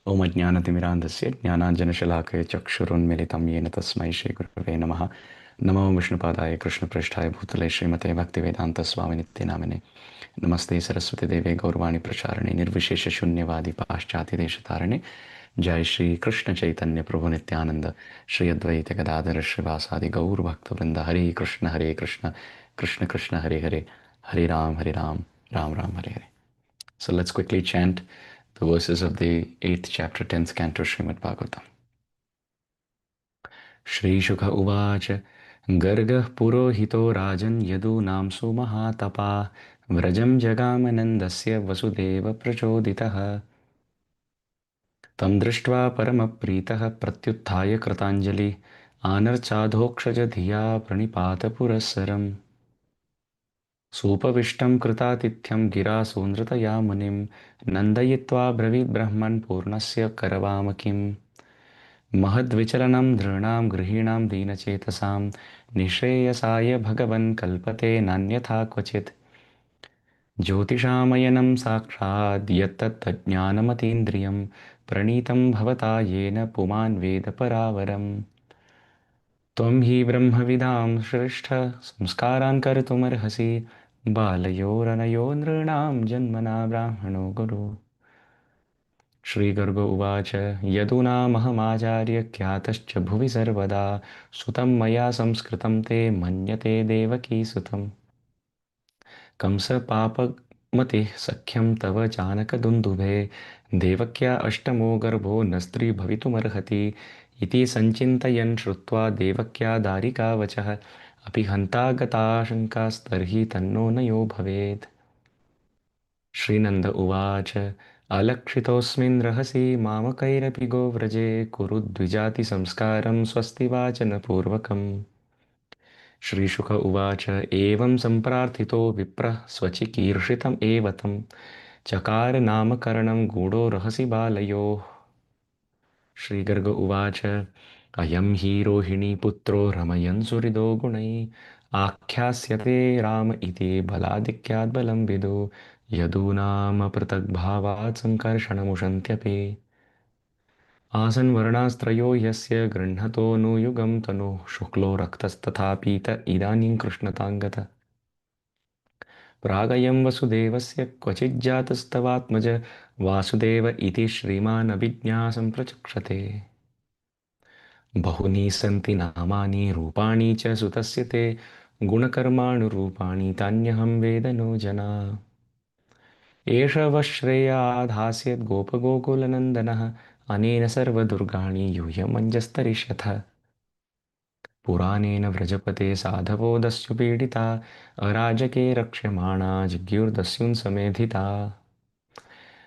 ओम अज्ञानतिमिरान्धस्य ज्ञानाञ्जनशलाकया चक्षुरुन्मिलितं येन तस्मै श्रीगुरवे नमः। नमो विष्णुपादाय कृष्णप्रेष्ठाय भूतले श्रीमते भक्तिवेदान्तस्वामिनित्य नामिने। नमस्ते सरस्वतीदेवे गौरवाणी प्रचारिणे निर्विशेषशून्यवादी पाश्चात्यदेशतारिणे। जय श्री कृष्ण चैतन्य प्रभु नित्यानंद श्री अद्वैत गदाधर श्रीवासादि गौर भक्तवृंद। हरे कृष्ण कृष्ण कृष्ण हरे हरे, हरे Ram Ram Ram Hare Hare. So let's quickly chant the verses of the 8th chapter, 10th canto, Srimad Bhagavatam. Shri Shukha Uvacha Gargah Purohito Rajan Yadunam Sumahatapa Vrajam Jagamanandasya Vasudeva Prachoditaha Tam Drishtva Paramapritaha Pratyuthaya Kratanjali Anarchadhokshaja Dhiya Pranipata Purassaram Supavishtam Kritatithyam Gira Sundrataya Munim Nandayitva Bravit Brahman Purnasya Karavamakim महद्विचलनं धृणां गृहीणां दीनचेतसां निःश्रेयसाय भगवन् कल्पते नान्यथा क्वचित् ज्योतिषामयनं साक्षात् यत्तत्तज्ज्ञानमतीन्द्रियं प्रणीतं भवता येन पुमान् वेद परावरम् त्वं हि ब्रह्मविदां श्रेष्ठ संस्कारान् कर्तुमर्हसि बालयोरनयो नृणां जन्मना ब्राह्मणो गुरु श्रीगर्ग उवाच यदूनामहमाचार्यख्यातश्च भुवि सर्वदा सुतं मया संस्कृतं ते मन्यते देवकीसुतं कंसपापमतिः सख्यं तव चानकदुन्दुभे देवक्या अष्टमो गर्भो न स्त्री भवितुमर्हति इति सञ्चिन्तयन् श्रुत्वा देवक्या दारिकावचः अपि हन्ता गताशङ्कास्तर्हि तन्नो नयो भवेत् श्रीनन्द उवाच अलक्षितोऽस्मिन् रहसि मामकैरपि गोव्रजे कुरु द्विजातिसंस्कारं स्वस्ति वाचनपूर्वकम् श्रीशुक उवाच एवं सम्प्रार्थितो विप्रः स्वचिकीर्षितम् एव तं चकार नामकरणं गूढो रहसि बालयोः श्रीगर्ग उवाच अयं हि रोहिणीपुत्रो रमयन् सुहृदो गुणैः आख्यास्यते राम इति बलाधिक्यात् बलं विदो यदूनामपृथग्भावात् सङ्कर्षणमुशन्त्यपि आसन् वर्णास्त्रयो यस्य गृह्णतोऽनुयुगं तनुः शुक्लो रक्तस्तथा पीत इदानीं कृष्णताङ्गत प्रागयं वसुदेवस्य क्वचिज्जातस्तवात्मज वासुदेव इति श्रीमान् अभिज्ञासं प्रचक्षते बहुनी सन्ति नामानि रूपाणि च सुतस्य ते गुणकर्माणुरूपाणि तान्यहं वेद नो जना एष वः श्रेयाधास्यद् गोपगोकुलनन्दनः अनेन सर्वदुर्गाणि यूयमञ्जस्तरिष्यथ पुराणेन व्रजपते साधवो दस्युपीडिता अराजके रक्ष्यमाणा जिज्ञुर्दस्युन् समेधिता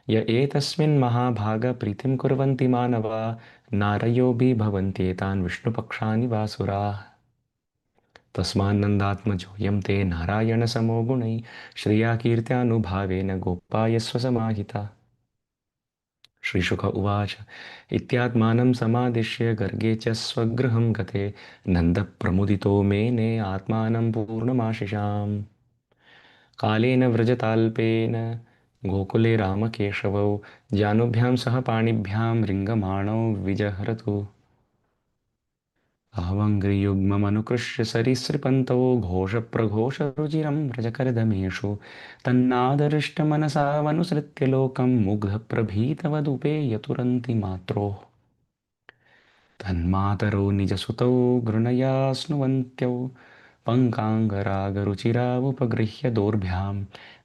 य एतस्मिन् महाभाग प्रीतिं कुर्वन्ति मानवा नारयोऽपि भवन्त्येतान् विष्णुपक्षानि वासुराः तस्मान्नन्दात्मजोऽयं ते नारायणसमो गुणैः श्रिया कीर्त्यानुभावेन गोपायस्व समाहिता श्रीशुक उवाच इत्यात्मानं समादिश्य गर्गे च स्वगृहं गते नन्दप्रमुदितो मेने आत्मानं पूर्णमाशिषाम् कालेन व्रजताल्पेन गोकुले रामकेशवौ जानुभ्यां सह पाणिभ्यां रिङ्गमाणौ विजहरतु आवङ्घ्रियुग्ममनुकृष्य सरीसृपन्तौ घोषप्रघोषरुचिरं व्रजकरदमेषु तन्नादृष्टमनसावनुसृत्य लोकं मुग्धप्रभीतवदुपेयतुरन्ति मात्रोः तन्मातरौ निजसुतौ घृणया स्नुवन्त्यौ पङ्काङ्गरागरुचिरावुपगृह्य दोर्भ्यां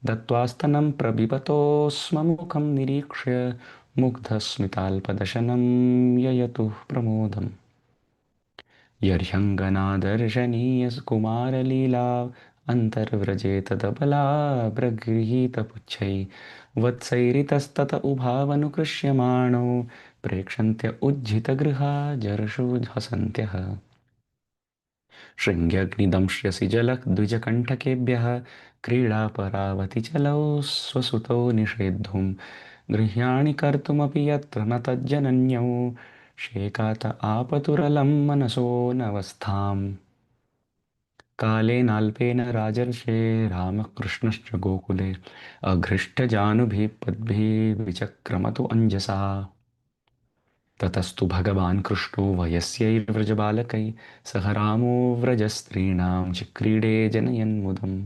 दत्त्वा स्तनं प्रबिबतो स्म मुखं निरीक्ष्य मुग्धस्मिताल्पदशनं ययतुः प्रमोदम् यर्ह्यङ्गनादर्शनीयकुमारलीला अन्तर्व्रजे तदबला प्रगृहीतपुच्छै वत्सैरितस्तत उभावनुकृष्यमाणौ प्रेक्षन्त्य उज्झितगृहा जर्षु हसन्त्यः शृङ्ग्यग्निदंश्यसि जलद्विजकण्ठकेभ्यः क्रीडापरावतिचलौ स्वसुतौ निषेद्धुं गृह्याणि कर्तुमपि यत्र न तज्जनन्यौ शेकात आपतुरलं मनसो नवस्थाम् कालेनाल्पेन राजर्षे रामकृष्णश्च गोकुले अघृष्टजानुभिः पद्भिः विचक्रमतु अञ्जसा ततस्तु भगवान् कृष्णो वयस्यैर्व्रजबालकै सह रामो व्रजस्त्रीणां चिक्रीडे जनयन्मुदम्।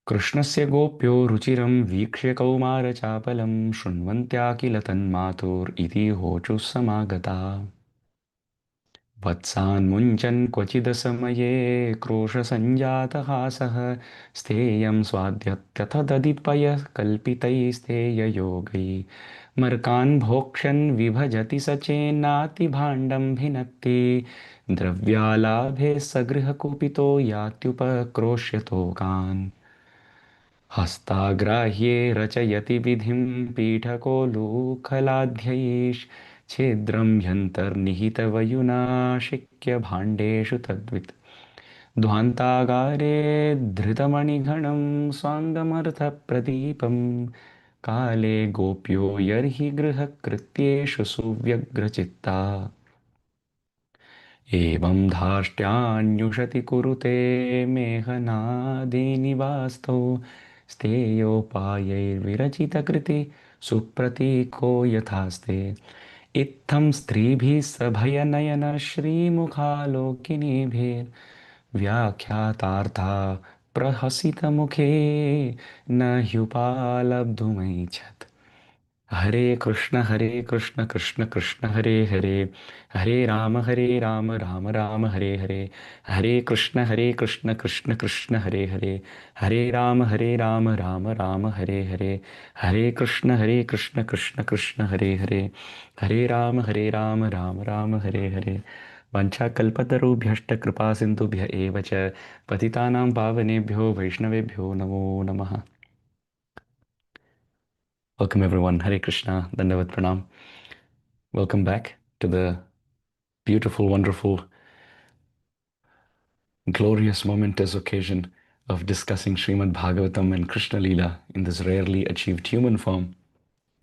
कृष्णस्य गोप्यो रुचिरं वीक्ष्य कौमारचापलं शृण्वन्त्या किल तन्मातुरिति होचुः समागता। वत्सान्मुञ्चन् क्वचिदसमये क्रोशसञ्जातहासः स्थेयं स्वाद्यत्यथ ददिपयः कल्पितैस्तेययोगै मर्कान् भोक्ष्यन् विभजति स चेन्नातिभाण्डं भिनक्ति द्रव्यालाभे सगृहकुपितो यात्युपक्रोश्यतोकान् हस्ताग्राह्ये रचयति विधिं पीठकोलूखलाध्यैश्छिद्रं ह्यन्तर्निहितवयुनाशिक्य भाण्डेषु तद्वित् ध्वान्तागारे धृतमणिघणं स्वाङ्गमर्थप्रदीपं काले गोप्यो यर्हि गृहकृत्येषु सुव्यग्रचित्ता एवं धार्ष्ट्यान्युषति कुरुते मेघनादेनिवास्तौ स्तेयोपायैर्विरचितकृति सुप्रतीको यथास्ते इत्थं स्त्रीभिः सभयनयन श्रीमुखालोकिनीभिर्व्याख्यातार्था प्रहसितमुखे न ह्युपालब्धुमैच्छत्। हरे कृष्ण कृष्ण कृष्ण हरे हरे हरे राम राम राम हरे हरे हरे कृष्ण कृष्ण कृष्ण हरे हरे हरे राम राम राम हरे हरे हरे कृष्ण कृष्ण कृष्ण हरे हरे हरे राम राम राम हरे हरे वंशाकल्पतरुभ्यश्च कृपा सिन्धुभ्य एव च पतितानां पावनेभ्यो वैष्णवेभ्यो नमो नमः। Welcome everyone. Hare Krishna. Dandavat Pranam. Welcome back to the beautiful, wonderful, glorious, momentous occasion of discussing Srimad Bhagavatam and Krishna Leela in this rarely achieved human form,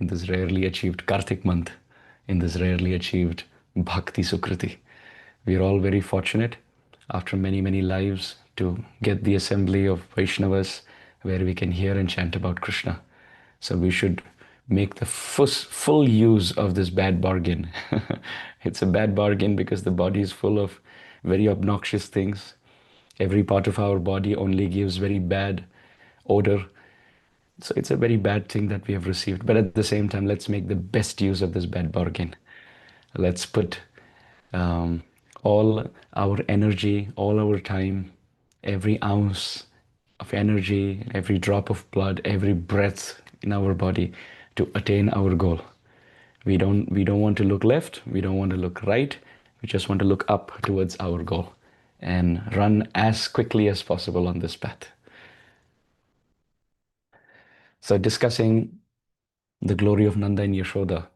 in this rarely achieved Kartik month, in this rarely achieved Bhakti Sukriti. We are all very fortunate after many, many lives to get the assembly of Vaishnavas where we can hear and chant about Krishna. So we should make the full use of this bad bargain. It's a bad bargain because the body is full of very obnoxious things. Every part of our body only gives very bad odor. So it's a very bad thing that we have received. But at the same time, let's make the best use of this bad bargain. Let's put all our energy, all our time, every ounce of energy, every drop of blood, every breath in our body to attain our goal. We don't want to look left, we don't want to look right, we just want to look up towards our goal and run as quickly as possible on this path. So discussing the glory of Nanda and Yashoda,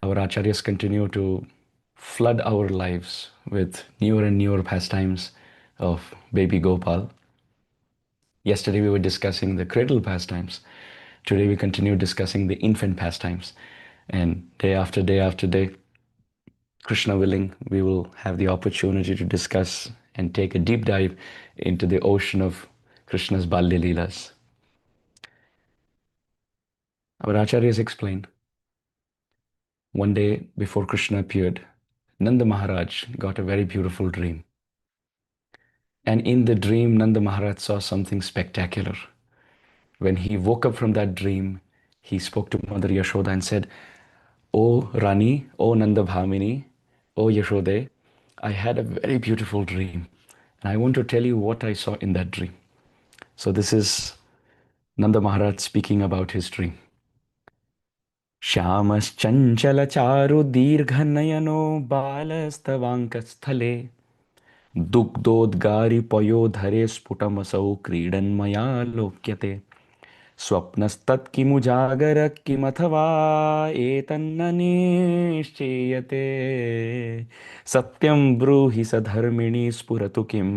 our acharyas continue to flood our lives with newer and newer pastimes of baby Gopal. Yesterday we were discussing the cradle pastimes. Today we continue discussing the infant pastimes. And day after day after day, Krishna willing, we will have the opportunity to discuss and take a deep dive into the ocean of Krishna's Balya Leelas. Our acharyas explained, one day before Krishna appeared, Nanda Maharaj got a very beautiful dream. And in the dream, Nanda Maharaj saw something spectacular. When he woke up from that dream, he spoke to Mother Yashoda and said, "O Rani, O Nanda Bhamini, O Yashode, I had a very beautiful dream. And I want to tell you what I saw in that dream." So this is Nanda Maharaj speaking about his dream. Shyamaschanchala charu dirghanayano balastavankasthale Dugdodgari payodhare sputamasau kridanmaya lokyate स्वप्नस्तत्किमुजागर किमथवा एतन्न निश्चीयते सत्यं ब्रूहि स धर्मिणि स्फुरतु किं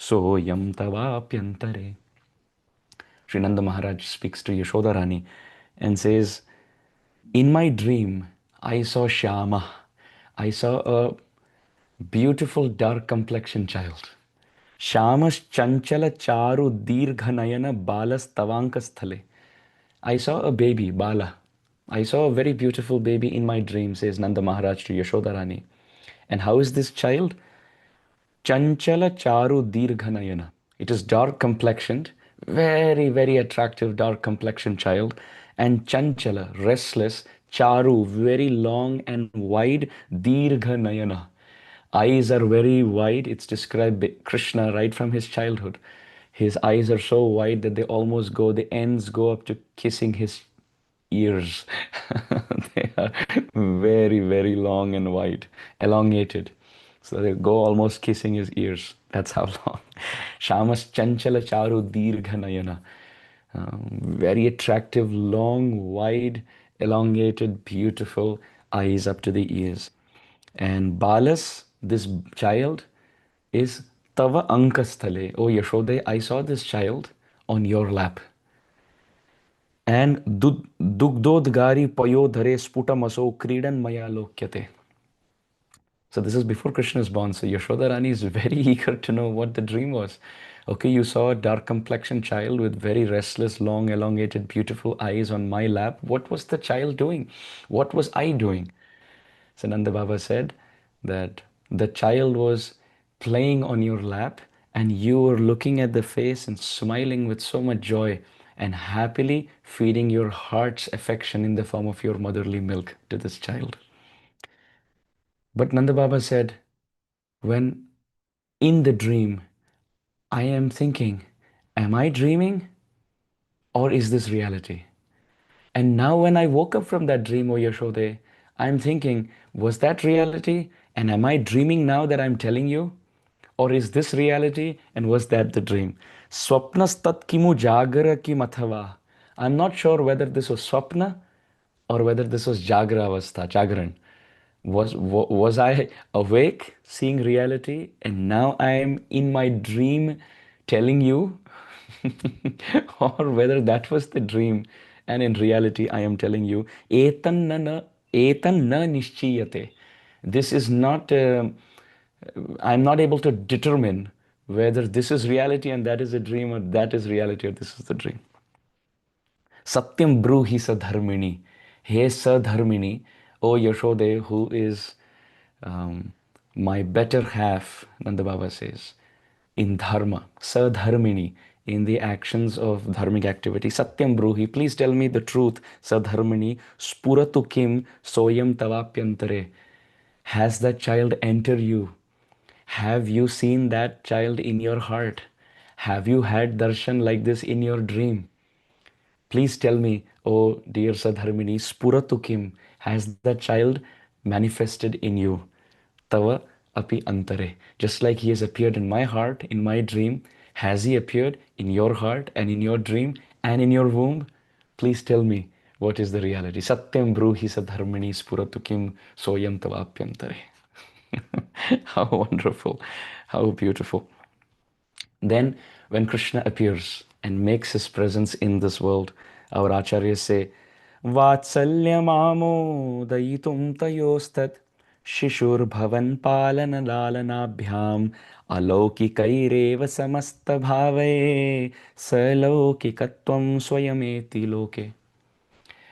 सोऽयं तवाप्यन्तरे. Sri Nanda Maharaj speaks to Yashoda Rani and says, in my dream, I saw Shyama. I saw a beautiful dark complexioned child. Shyamas Chanchala Charu Dirghanayana Balas Tavanka Sthale. I saw a baby, Bala, I saw a very beautiful baby in my dream, says Nanda Maharaj to Yashoda Rani. And how is this child? Chanchala Charu Dirghanayana. It is dark complexioned, very, very attractive dark complexioned child. And Chanchala, restless, Charu, very long and wide, Dirghanayana. Eyes are very wide. It's described by Kṛṣṇa right from his childhood. His eyes are so wide that they almost go, the ends go up to kissing his ears. They are very, very long and wide, elongated. So they go almost kissing his ears. That's how long. Shamas Chanchala Charu Dirghanayana. Very attractive, long, wide, elongated, beautiful eyes up to the ears. And Balas, this child, is Tava Ankasthale. Oh Yashode, I saw this child on your lap. And Dugdodgari Payodhare Sputamaso Kridan Maya Lokyate. So this is before Krishna is born. So Yashoda Rani is very eager to know what the dream was. Okay, you saw a dark complexioned child with very restless, long, elongated, beautiful eyes on my lap. What was the child doing? What was I doing? So Nanda Baba said that the child was playing on your lap and you were looking at the face and smiling with so much joy and happily feeding your heart's affection in the form of your motherly milk to this child. But Nanda Baba said, when in the dream I am thinking, am I dreaming or is this reality? And now when I woke up from that dream, O Yashode, I'm thinking, was that reality? And am I dreaming now that I'm telling you? Or is this reality and was that the dream? Swapnastat kimu jagara ki mathava. I'm not sure whether this was swapna or whether this was jagra avastha, jagran. Was I awake seeing reality and now I am in my dream telling you? Or whether that was the dream and in reality I am telling you, etan na nishchiyate. This is not, I'm not able to determine whether this is reality and that is a dream or that is reality or this is the dream. Satyam bruhi sadharmini. He sadharmini, O Yashode, who is my better half, Nanda Baba says, in dharma, sadharmini, in the actions of dharmic activity. Satyam bruhi, please tell me the truth, sadharmini, spuratu kim soyam tavapyantare. Has that child entered you? Have you seen that child in your heart? Have you had darshan like this in your dream? Please tell me, oh dear Sadharmini, Spuratu Kim, has that child manifested in you? Tava api antare. Just like he has appeared in my heart, in my dream, has he appeared in your heart and in your dream and in your womb? Please tell me what is the reality. Satyam bruhi Sadharmini Spuratu Kim soyam tava apyantare. How wonderful, how beautiful. Then, when Krishna appears and makes his presence in this world, our acharyas say, Vatsalyamamodayitum tayostat Shishur bhavan palana lalanabhyam Alaukikaireva samasta bhave Salaukikatvam swayameti loke.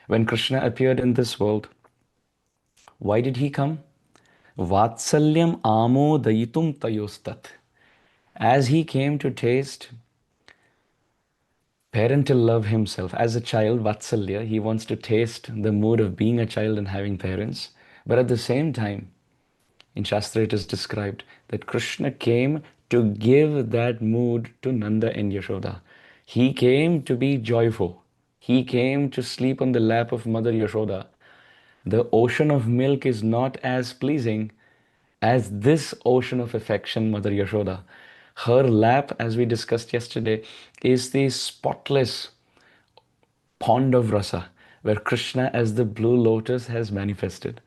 When Krishna appeared in this world, why did he come? Vatsalyam amodayitum tayostat. As he came to taste parental love himself. As a child, Vatsalya, he wants to taste the mood of being a child and having parents. But at the same time, in Shastra it is described that Krishna came to give that mood to Nanda and Yashoda. He came to be joyful. He came to sleep on the lap of Mother Yashoda. The ocean of milk is not as pleasing as this ocean of affection, Mother Yashoda. Her lap, as we discussed yesterday, is the spotless pond of rasa, where Krishna as the blue lotus has manifested.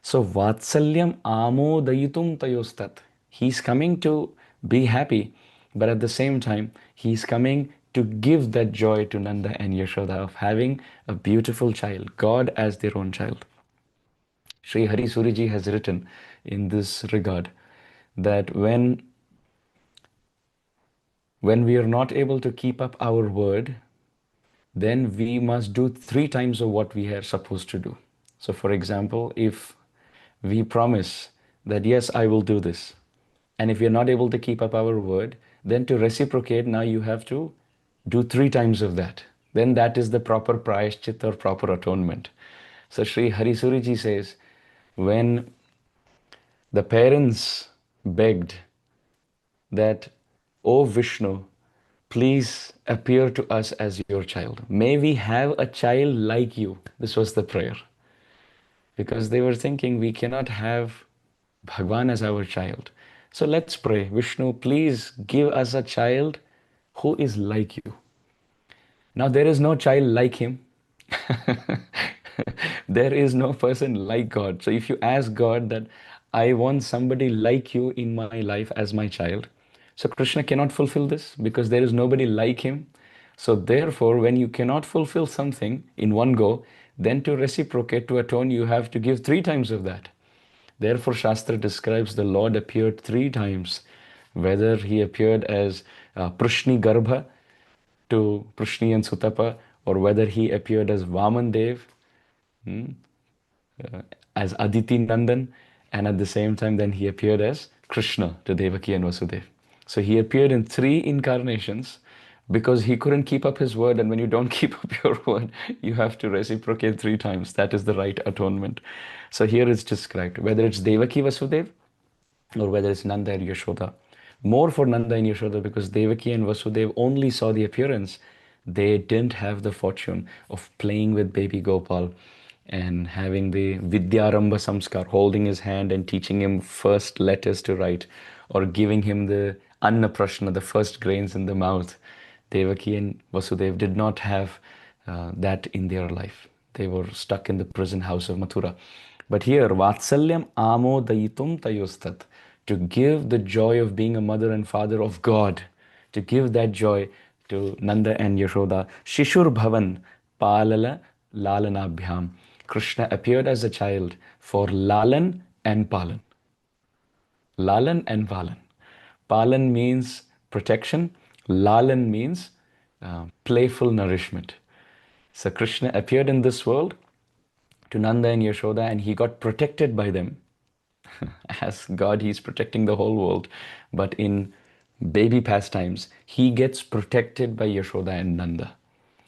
So Vatsalyam amodayitum tayostat. He's coming to be happy, but at the same time, he's coming to give that joy to Nanda and Yashoda of having a beautiful child, God as their own child. Sri Hari Suriji has written in this regard that when we are not able to keep up our word, then we must do 3 times of what we are supposed to do. So for example, if we promise that, yes, I will do this, and if we are not able to keep up our word, then to reciprocate, now you have to do 3 times of that. Then that is the proper prayashchit or proper atonement. So Sri Harisuriji says, when the parents begged that, "O Vishnu, please appear to us as your child. May we have a child like you." This was the prayer. Because they were thinking we cannot have Bhagwan as our child. So let's pray, "Vishnu, please give us a child who is like you." Now there is no child like him. There is no person like God. So if you ask God that, "I want somebody like you in my life as my child," so Krishna cannot fulfill this because there is nobody like him. So therefore, when you cannot fulfill something in one go, then to reciprocate, to atone, you have to give 3 times of that. Therefore, Shastra describes the Lord appeared 3 times, whether he appeared as Prishni Garbha to Prishni and Sutapa, or whether he appeared as Vaman Dev, uh, as Aditi Nandan, and at the same time then he appeared as Krishna to Devaki and Vasudev. So he appeared in 3 incarnations because he couldn't keep up his word, and when you don't keep up your word, you have to reciprocate 3 times. That is the right atonement. So here it's described, whether it's Devaki Vasudev or whether it's Nanda and Yashoda. More for Nanda and Yashoda because Devaki and Vasudev only saw the appearance. They didn't have the fortune of playing with baby Gopal and having the Vidyarambha Samskar, holding his hand and teaching him first letters to write, or giving him the Anna Prashna, the first grains in the mouth. Devaki and Vasudev did not have that in their life. They were stuck in the prison house of Mathura. But here, Vatsalyam Amodayitum Tayostat, to give the joy of being a mother and father of God, to give that joy to Nanda and Yashoda. Shishur Bhavan Palala Lalanabhyam. Krishna appeared as a child for Lalan and Palan. Lalan and Palan. Palan means protection. Lalan means playful nourishment. So Krishna appeared in this world to Nanda and Yashoda, and he got protected by them. As God, he's protecting the whole world. But in baby pastimes, he gets protected by Yashoda and Nanda.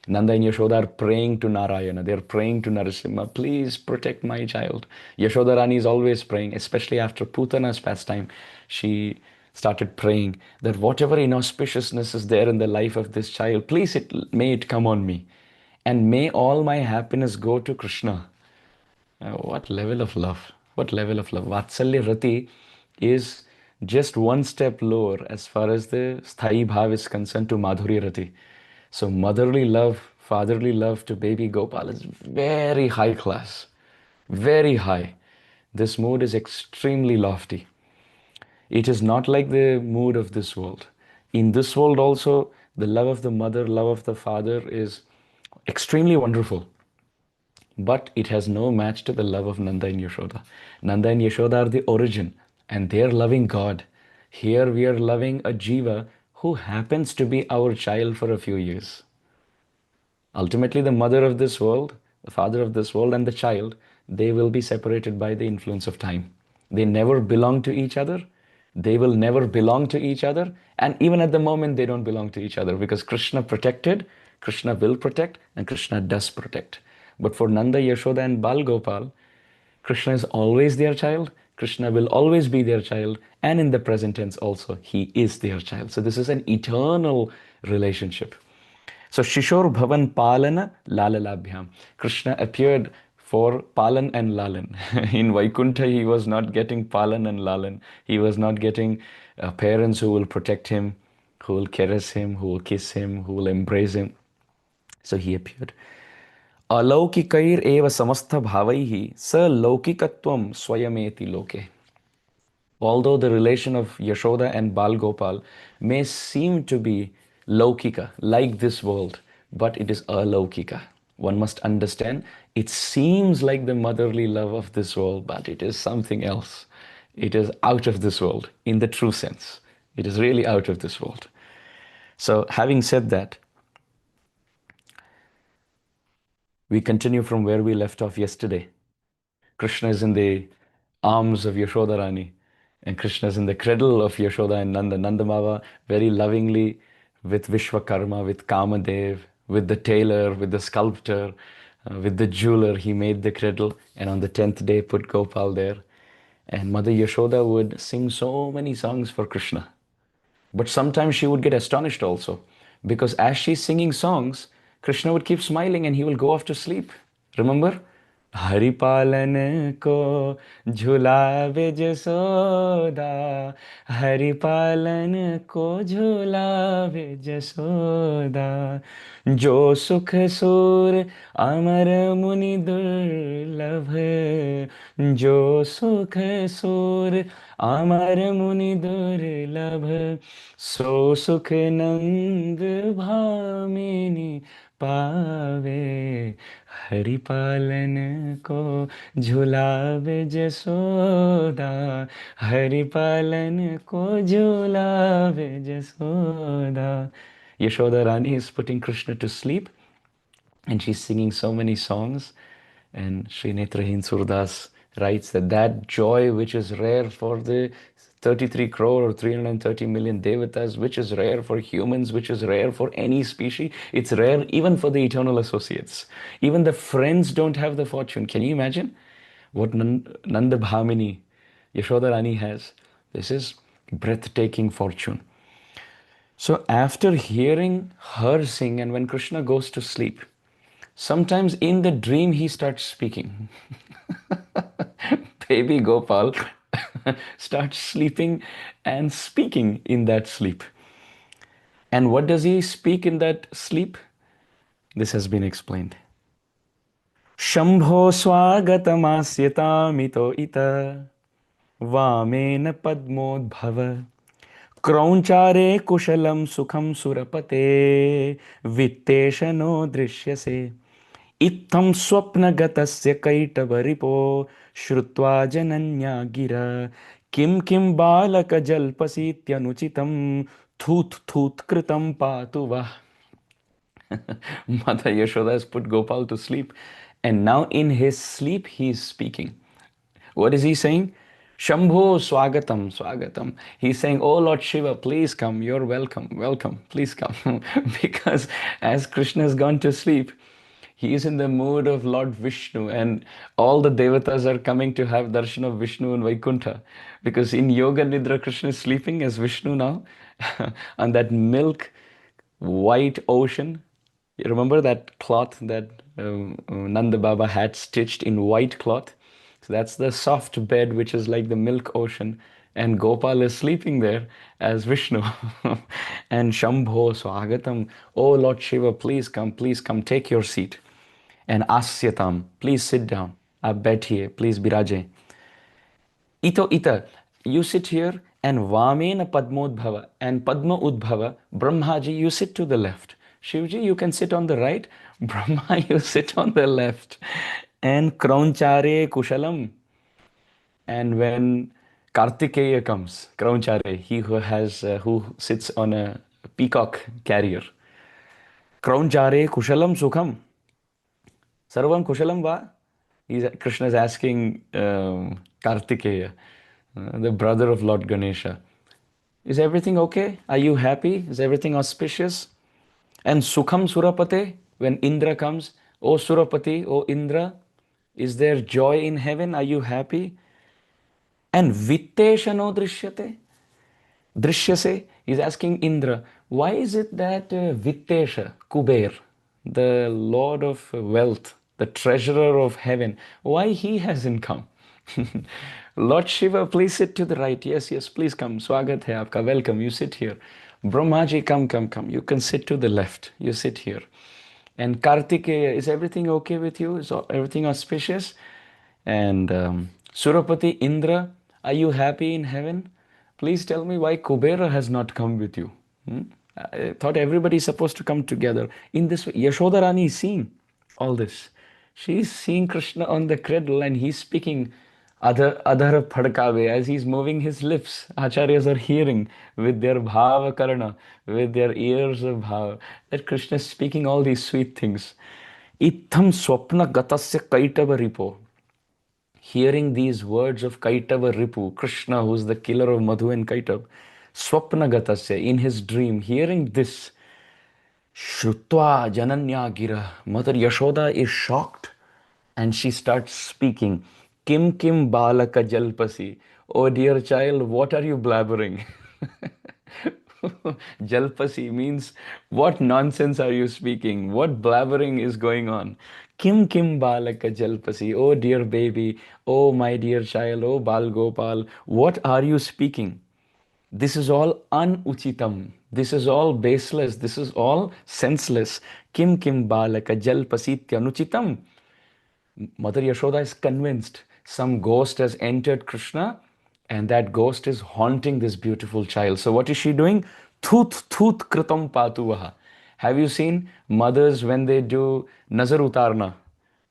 Nanda and Yashoda are praying to Narayana. They're praying to Narasimha, "Please protect my child." Yashoda Rani is always praying, especially after Putana's pastime. She started praying that whatever inauspiciousness is there in the life of this child, please may it come on me. And may all my happiness go to Krishna. What level of love? What level of love? Vatsalya Rati is just one step lower as far as the Sthayi Bhav is concerned to Madhuri Rati. So motherly love, fatherly love to baby Gopal is very high class, very high. This mood is extremely lofty. It is not like the mood of this world. In this world also, the love of the mother, love of the father is extremely wonderful. But it has no match to the love of Nanda and Yashoda. Nanda and Yashoda are the origin, and they are loving God. Here we are loving a jiva who happens to be our child for a few years. Ultimately, the mother of this world, the father of this world, and the child, they will be separated by the influence of time. They never belong to each other. They will never belong to each other. And even at the moment, they don't belong to each other because Krishna protected, Krishna will protect, and Krishna does protect. But for Nanda, Yashoda, and Bal Gopal, Krishna is always their child. Krishna will always be their child. And in the present tense also, he is their child. So this is an eternal relationship. So Shishor Bhavan Palana Lalalabhyam. Krishna appeared for Palan and Lalan. In Vaikuntha, he was not getting Palan and Lalan. He was not getting parents who will protect him, who will caress him, who will kiss him, who will embrace him. So he appeared. Alaukikair eva samastha bhavaihi sa laukikatvam swayameti loke. Although the relation of Yashoda and Bal Gopal may seem to be laukika, like this world, but it is alaukika. One must understand, it seems like the motherly love of this world, but it is something else. It is out of this world in the true sense. It is really out of this world. So having said that, We continue from where we left off yesterday. Krishna is in the arms of Yashodarani, and Krishna is in the cradle of Yashoda and Nanda. Nanda Baba very lovingly with Vishwakarma, with Kamadev, with the tailor, with the sculptor, with the jeweler, he made the cradle, and on the 10th day put Gopal there. And Mother Yashoda would sing so many songs for Krishna. But sometimes she would get astonished also, because as she's singing songs, Krishna would keep smiling and he will go off to sleep. Remember? Haripalan ko झुलावे Jasoda, Haripalan ko झुलावे जसोदा, जो सुख सुर अमर मुनि दुर्लभ, जो सुख सुर अमर मुनि दुर्लभ, सो सुख नंद भामिनी पावे, हरिपालन को झुलावे जसोदा, हरिपालन को झुलावे Jasoda. Yashoda Rani is putting Krishna to sleep and she's singing so many songs. And Sri Netrahin Surdas writes that joy which is rare for the 33 crore or 330 million devatas, which is rare for humans, which is rare for any species, it's rare even for the eternal associates. Even the friends don't have the fortune. Can you imagine what Nanda Bhamini, Yashoda Rani has? This is breathtaking fortune. So after hearing her sing, and when Krishna goes to sleep, sometimes in the dream he starts speaking. Baby Gopal starts sleeping and speaking in that sleep. And what does he speak in that sleep? This has been explained. Shambho swagatamasyatamito ita vamena padmodbhava क्रौंचारे कुशलं सुखं सुरपते वित्तेशनो दृश्यसे इत्थं स्वप्नगतस्य कैटवरिपो श्रुत्वा जनन्या गिरा किं किं बालकजल्पसीत्यनुचितं थूत् थूत् कृतं पातु वः. Mother Yashoda has put Gopal to sleep, and now in his sleep he is speaking. What is he saying? Shambho Swagatam, Swagatam. He's saying, oh Lord Shiva, please come, you're welcome, welcome, please come. Because as Krishna has gone to sleep, he is in the mood of Lord Vishnu, and all the devatas are coming to have darshan of Vishnu in Vaikuntha. Because in Yoga Nidra, Krishna is sleeping as Vishnu now on that milk white ocean. You remember that cloth that Nanda Baba had stitched in white cloth? So that's the soft bed which is like the milk ocean, and Gopal is sleeping there as Vishnu. And Shambho Swagatam, oh Lord Shiva, please come, take your seat. And Asyatam, please sit down. Aap baithiye, please biraje. Ito ita, you sit here, and Vamena Padmodbhava, and Padma Udbhava, Brahmaji, you sit to the left. Shivji, you can sit on the right. Brahma, you sit on the left. And Kraunchare Kushalam. And when Kartikeya comes, Kraunchare, he who sits on a peacock carrier. Kraunchare Kushalam Sukham. Sarvam Kushalam va? Krishna is asking Kartikeya, the brother of Lord Ganesha. Is everything okay? Are you happy? Is everything auspicious? And Sukham Surapate, when Indra comes, O Surapati, O Indra, is there joy in heaven? Are you happy? And Vitteshano Drishyate, Drishyase, is asking Indra, why is it that Vittesha, Kuber, the Lord of wealth, the treasurer of heaven, why he hasn't come? Lord Shiva, please sit to the right. Yes, yes, please come. Swagat hai aapka, welcome, you sit here. Brahmaji, come. You can sit to the left. You sit here. And Kartikeya, is everything okay with you? Is everything auspicious? And Surapati, Indra, are you happy in heaven? Please tell me why Kubera has not come with you. I thought everybody is supposed to come together. In this way, Yashoda Rani is seeing all this. She is seeing Krishna on the cradle and he's speaking Adhara Phadkave as he's moving his lips. Acharyas are hearing with their Bhava Karana, with their ears of Bhava, that Krishna is speaking all these sweet things. Itham swapna gatasya kaitava ripo. Hearing these words of Kaitava Ripu, Krishna, who's the killer of Madhu and Kaitav, Swapna Gatasya, in his dream, hearing this, Shrutva Jananya Gira, Mother Yashoda is shocked and she starts speaking. Kim Kim Balaka Jalpasi. Oh dear child, what are you blabbering? Jalpasi means what nonsense are you speaking? What blabbering is going on? Kim Kim Balaka Jalpasi. Oh dear baby, oh my dear child, oh Bal Gopal, what are you speaking? This is all unuchitam. This is all baseless. This is all senseless. Kim Kim Balaka Jalpasitya Anuchitam. Mother Yashoda is convinced some ghost has entered Krishna and that ghost is haunting this beautiful child. So what is she doing? Thut thut kritam patuvaha. Have you seen mothers when they do nazar utarna?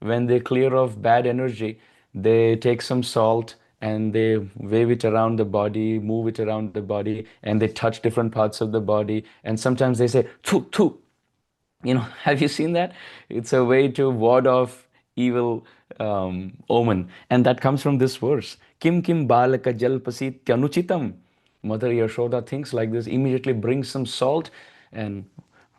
When they clear off bad energy, they take some salt and they wave it around the body, move it around the body, and they touch different parts of the body. And sometimes they say, thu, thu, have you seen that? It's a way to ward off evil omen. And that comes from this verse. Kim kim balaka jalpasit kyanuchitam. Mother Yashoda thinks like this, immediately brings some salt and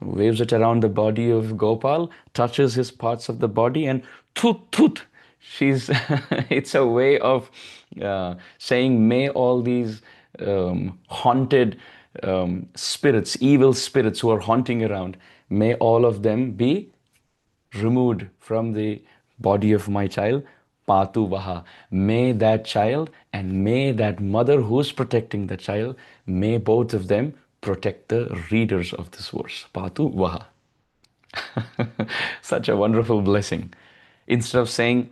waves it around the body of Gopal, touches his parts of the body, and tut tut. She's it's a way of saying, may all these haunted spirits, evil spirits who are haunting around, may all of them be removed from the body of my child. Patu Vaha. May that child and may that mother who's protecting the child, may both of them protect the readers of this verse. Patu Vaha. Such a wonderful blessing. Instead of saying,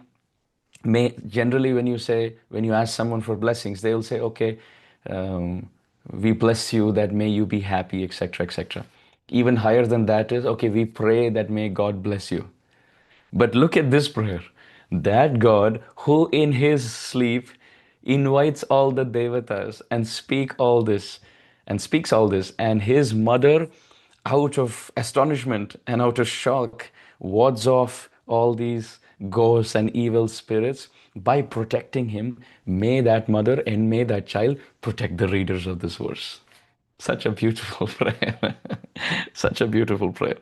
may, generally when you ask someone for blessings, they'll say, okay, we bless you, that may you be happy, etc., etc. Even higher than that is, okay, we pray that may God bless you. But look at this prayer. That God who in his sleep invites all the devatas and speaks all this, and his mother, out of astonishment and out of shock, wards off all these ghosts and evil spirits by protecting him. May that mother and may that child protect the readers of this verse. Such a beautiful prayer. Such a beautiful prayer.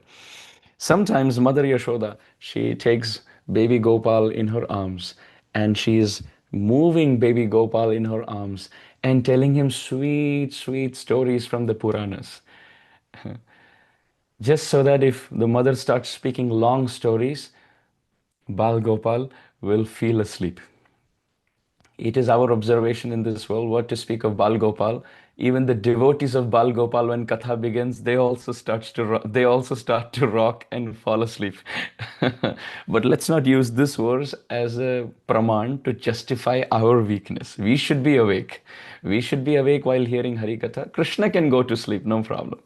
Sometimes Mother Yashoda, she takes baby Gopal in her arms and she is moving baby Gopal in her arms and telling him sweet, sweet stories from the Puranas. Just so that if the mother starts speaking long stories, Bal Gopal will feel asleep. It is our observation in this world, what to speak of Bal Gopal. Even the devotees of Bal Gopal, when Katha begins, they also start to rock and fall asleep. But let's not use this verse as a praman to justify our weakness. We should be awake. We should be awake while hearing Hari Katha. Krishna can go to sleep, no problem.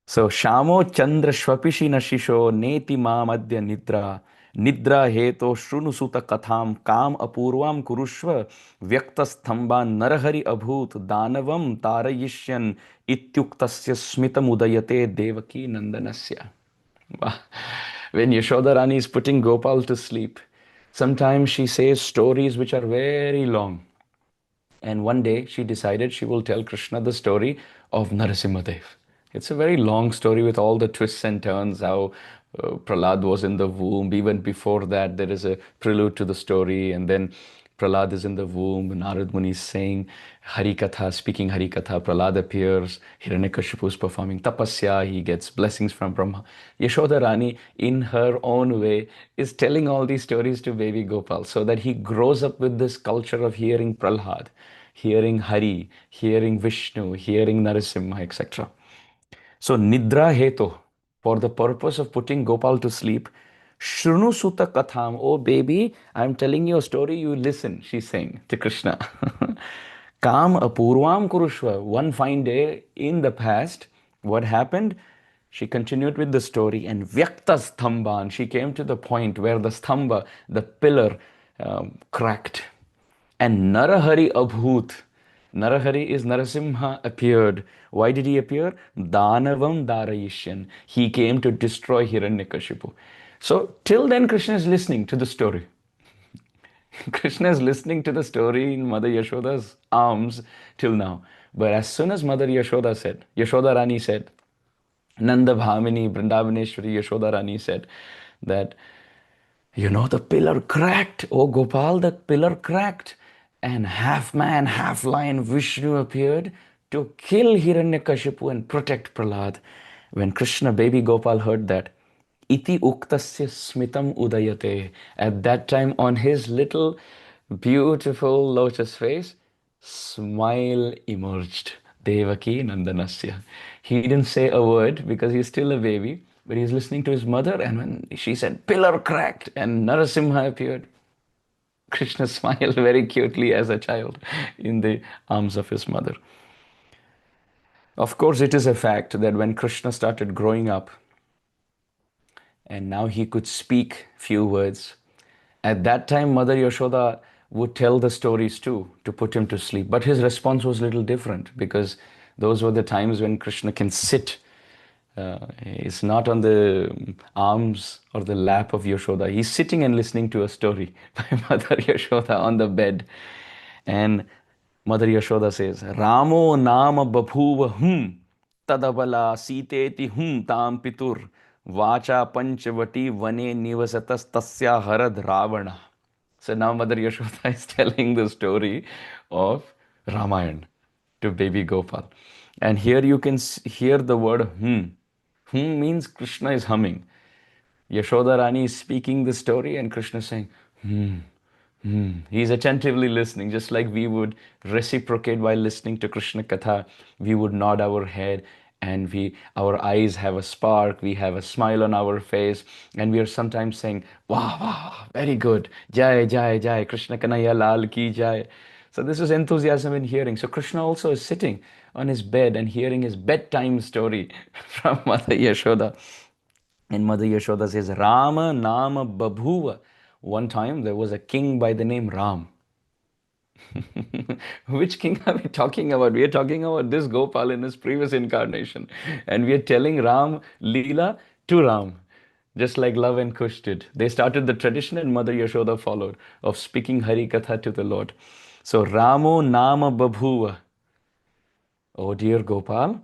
So, Shamo Chandra Shwapishi Nashisho Neti Mamadya Nidra. Nidra heto shrunu suta katham kam apurvam kurushva vyaktasthamba narahari abhut danavam tarayishyan ityuktasya smitam udayate devaki nandanasya. When Yashoda Rani is putting Gopal to sleep, sometimes she says stories which are very long. And one day she decided she will tell Krishna the story of Narasimhadev. It's a very long story with all the twists and turns, how Prahlad was in the womb. Even before that, there is a prelude to the story. And then Prahlad is in the womb. Narad Muni is saying Harikatha, speaking Harikatha. Prahlad appears. Hiranyakashipu is performing tapasya. He gets blessings from Brahma. Yashoda Rani, in her own way, is telling all these stories to baby Gopal so that he grows up with this culture of hearing Prahlad, hearing Hari, hearing Vishnu, hearing Narasimha, etc. So, Nidra Heto, for the purpose of putting Gopal to sleep, Shrunu Sutta Katham, oh baby, I'm telling you a story, you listen, she's saying to Krishna. Kam Apurvam Kurushva, one fine day in the past, what happened? She continued with the story, and Vyakta Sthamban, she came to the point where the stamba, the pillar, cracked. And Narahari Abhut, Narahari is Narasimha appeared. Why did he appear? Danavam Darayishyan. He came to destroy Hiranyakashipu. So till then, Krishna is listening to the story. Krishna is listening to the story in Mother Yashoda's arms till now. But as soon as Mother Yashoda said, Yashoda Rani said, Nanda Bhamini, Vrindavaneshwari Yashoda Rani said that, the pillar cracked. Oh Gopal, the pillar cracked. And half man, half lion Vishnu appeared to kill Hiranyakashipu and protect Prahlad. When Krishna, baby Gopal, heard that, Iti uktasya smitam udayate. At that time, on his little beautiful lotus face, smile emerged. Devaki Nandanasya. He didn't say a word because he's still a baby, but he's listening to his mother, and when she said, pillar cracked, and Narasimha appeared, Krishna smiled very cutely as a child in the arms of his mother. Of course, it is a fact that when Krishna started growing up, and now he could speak few words, at that time, Mother Yashoda would tell the stories too to put him to sleep. But his response was a little different because those were the times when Krishna can sit. He's not on the arms or the lap of Yashoda. He's sitting and listening to a story by Mother Yashoda on the bed. And Mother Yashoda says, Ramo nama babhuva tadabala siteti tam pitur vacha panchavati vane nivasatas tasya harad ravana. So now Mother Yashoda is telling the story of Ramayana to baby Gopal. And here you can hear the word hum. Hum means Krishna is humming. Yashoda Rani is speaking the story and Krishna is saying, He's attentively listening, just like we would reciprocate while listening to Krishna Katha. We would nod our head and our eyes have a spark, we have a smile on our face, and we are sometimes saying, wow, wow, very good, Jai, Jai, Jai, Krishna Kanaya Lal ki Jai. So this is enthusiasm in hearing. So Krishna also is sitting on his bed and hearing his bedtime story from Mother Yashoda. And Mother Yashoda says, Rama Nama Babhuva. One time there was a king by the name Ram. Which king are we talking about? We are talking about this Gopal in his previous incarnation. And we are telling Ram Leela to Ram. Just like Love and Kush did. They started the tradition and Mother Yashoda followed of speaking Hari Katha to the Lord. So Ramo Nama Babhuva. Oh dear Gopal,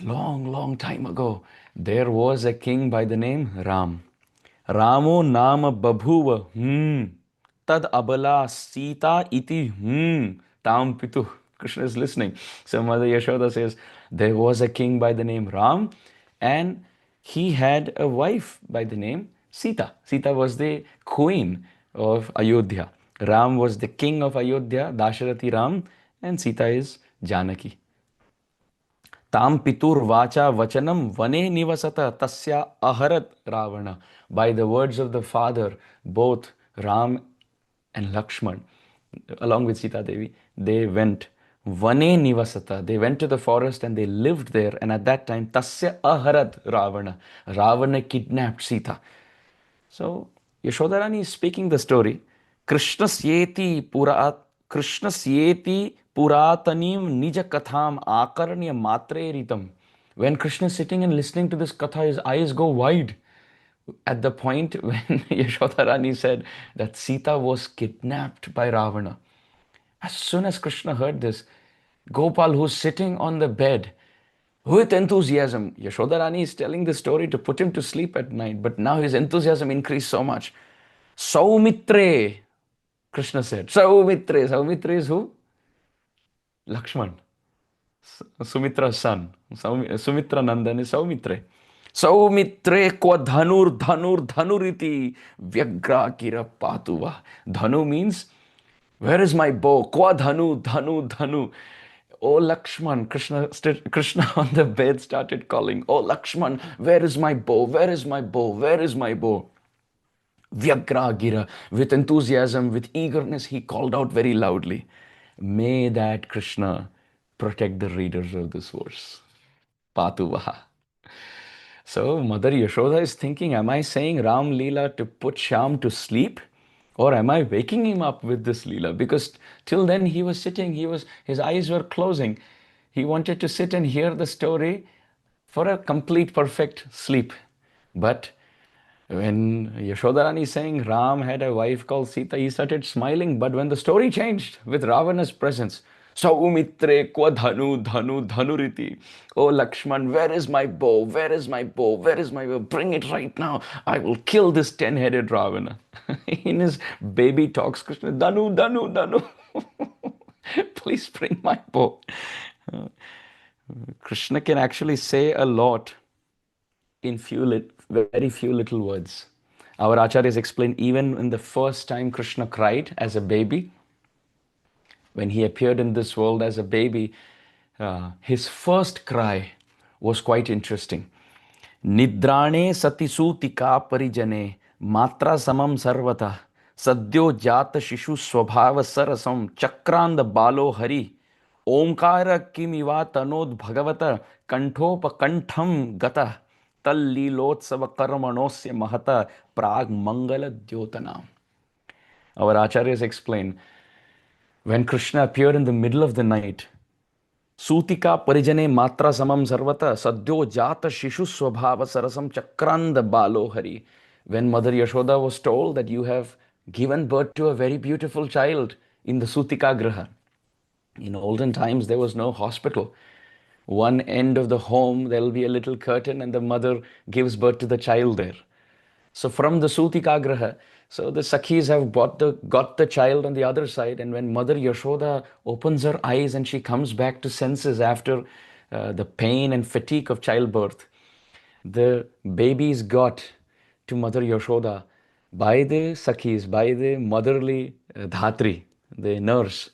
long time ago, there was a king by the name Ram. Ramo Nama Babhuva. Tad abala Sita iti tam pitu. Krishna is listening. So Mother Yashoda says, there was a king by the name Ram and he had a wife by the name Sita. Sita was the queen of Ayodhya. Ram was the king of Ayodhya, Dasharati Ram, and Sita is Janaki. Tam pitur vacha vachanam vane nivasata tasya aharat ravana. By the words of the father, both Ram and Lakshman, along with Sita Devi, they went vane nivasata. They went to the forest and they lived there. And at that time, tasya aharat ravana. Ravana kidnapped Sita. So Yashodarani is speaking the story. Krishnasyeti puratanim nija katham akaranya matre ritam. When Krishna is sitting and listening to this katha, his eyes go wide. At the point when Yashodarani said that Sita was kidnapped by Ravana. As soon as Krishna heard this, Gopal, who's sitting on the bed, with enthusiasm, Yashodarani is telling the story to put him to sleep at night, but now his enthusiasm increased so much. Saumitre, Krishna said. Saumitre. Saumitre is who? Lakshman. Sumitra's son. Sumitra Nandan is Saumitre. Saumitre kwa dhanuriti vyagra kira patuva. Dhanu means, where is my bow? Kwa dhanu. Oh Lakshman, Krishna on the bed started calling, oh Lakshman, where is my bow? Where is my bow? Where is my bow? Vyagra gira, with enthusiasm, with eagerness, he called out very loudly. May that Krishna protect the readers of this verse. Patuvaha. So Mother Yashoda is thinking, am I saying Ram Leela to put Shyam to sleep? Or am I waking him up with this Leela? Because till then he was sitting, his eyes were closing. He wanted to sit and hear the story for a complete, perfect sleep. But When Yashodarani is saying Ram had a wife called Sita, he started smiling. But when the story changed with Ravana's presence, Saumitre kwa dhanu dhanu dhanuriti. Oh Lakshman, where is my bow? Where is my bow? Where is my bow? Bring it right now. I will kill this 10-headed Ravana. In his baby talks, Krishna, Dhanu, Dhanu, Dhanu. Please bring my bow. Krishna can actually say a lot in very few little words. Our acharyas explain even in the first time Krishna cried as a baby, when he appeared in this world as a baby, his first cry was quite interesting. Nidrane sati sutika parijane matra samam sarvata sadyo jata shishu swabhava sarasam chakranda balo hari omkara kimiva tanod bhagavata kantopa kantham gata tallilotsava karmanosya mahata prag mangala dyotana. Our acharyas explain, when Krishna appeared in the middle of the night, Sutika parijane matra samam sarvata sadyo jata shishu swabhava sarasam chakranda balo hari. When Mother Yashoda was told that you have given birth to a very beautiful child in the Sutika Graha. In olden times, there was no hospital. One end of the home, there will be a little curtain and the mother gives birth to the child there. So from the Sutika Graha, so the Sakhis have got the child on the other side, and when Mother Yashoda opens her eyes and she comes back to senses after the pain and fatigue of childbirth, the baby is got to Mother Yashoda by the Sakhis, by the motherly Dhatri, the nurse,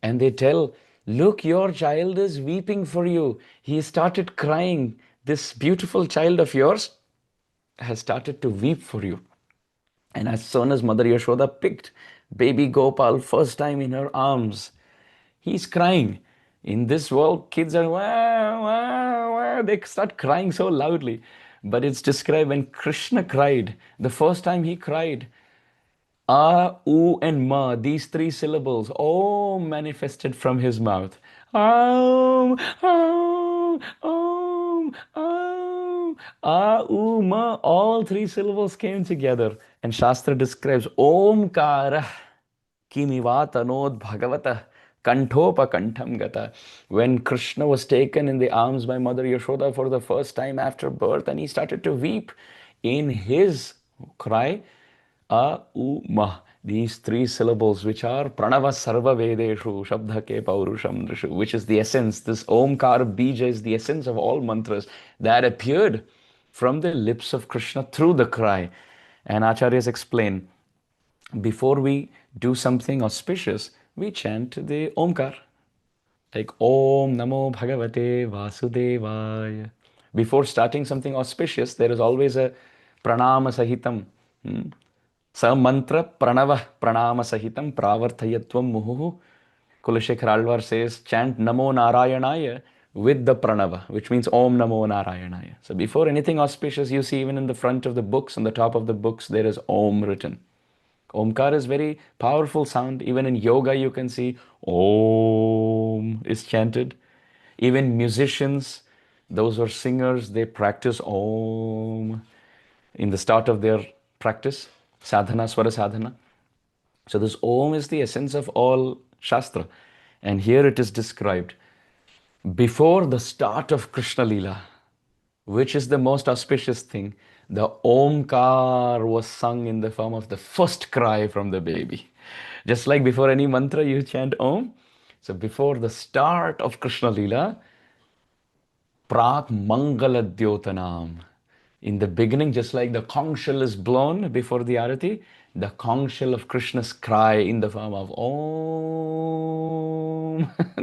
and they tell, look, your child is weeping for you. He started crying. This beautiful child of yours has started to weep for you. And as soon as Mother Yashoda picked baby Gopal first time in her arms, he's crying. In this world, kids are wah, wah, wah. They start crying so loudly. But it's described when Krishna cried, the first time he cried, A, U, and Ma, these three syllables, all manifested from his mouth. Om, Om, Om, Om. A, U, Ma, all three syllables came together. And Shastra describes Omkara Kimivatanod Bhagavata Kantopa Kantam Gata. When Krishna was taken in the arms by Mother Yashoda for the first time after birth and he started to weep, in his cry, A, U, Ma, these three syllables, which are Pranava Sarva Vedeshu, Shabdhake Paurusham Drishu, which is the essence. This Omkar Bija is the essence of all mantras that appeared from the lips of Krishna through the cry. And Acharyas explain, before we do something auspicious, we chant the Omkar. Like Om Namo Bhagavate Vasudevaya. Before starting something auspicious, there is always a Pranama Sahitam. Sa mantra pranava pranama sahitam pravarthayatvam muhuhu. Kulashekar Alvar says, chant Namo Narayanaya with the pranava, which means Om Namo Narayanaya. So before anything auspicious, you see even in the front of the books, on the top of the books, there is Om written. Omkar is very powerful sound. Even in yoga, you can see Om is chanted. Even musicians, those who are singers, they practice Om in the start of their practice, sadhana, swara sadhana. So this Om is the essence of all Shastra. And here it is described. Before the start of Krishna Lila, which is the most auspicious thing, the Omkar was sung in the form of the first cry from the baby. Just like before any mantra, you chant Om. So before the start of Krishna Lila, Prak Mangala Dyotanam. In the beginning, just like the conch shell is blown before the arati, the conch shell of Krishna's cry in the form of Om,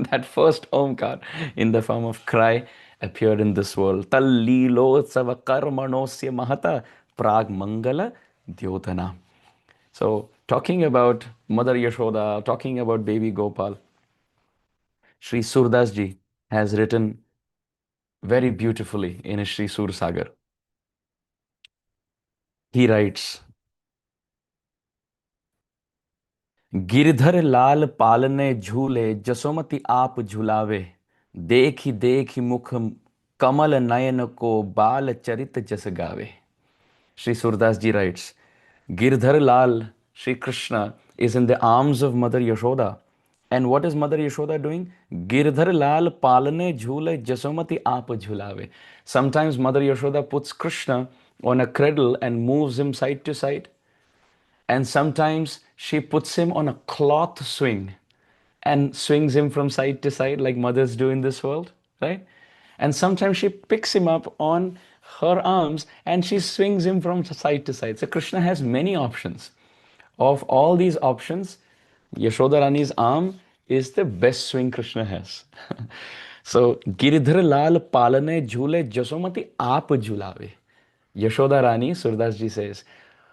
that first Omkar in the form of cry appeared in this world. Tallilotsava karmanosya mahata prag mangala dyotana. So talking about Mother Yashoda, talking about baby Gopal, Sri Surdas ji has written very beautifully in his Sri Sur Sagar. He writes, Girdhar लाल पालने झूले जसोमति आप झुलावे देखी मुख कमल नयन को बाल चरित जस गावे. Sri Surdas ji writes, Girdhar Lal, Sri Krishna, is in the arms of Mother Yashoda. And what is Mother Yashoda doing? Girdhar Lal palane jhule jasomati aap jhulave. Sometimes Mother Yashoda puts Krishna on a cradle and moves him side to side. And sometimes she puts him on a cloth swing and swings him from side to side like mothers do in this world, right? And sometimes she picks him up on her arms and she swings him from side to side. So Krishna has many options. Of all these options, Yashoda Rani's arm is the best swing Krishna has. So, Giridhar Lal Palane Jhule Jasomati Aap Jhulave. Yashoda Rani, Surdas ji says,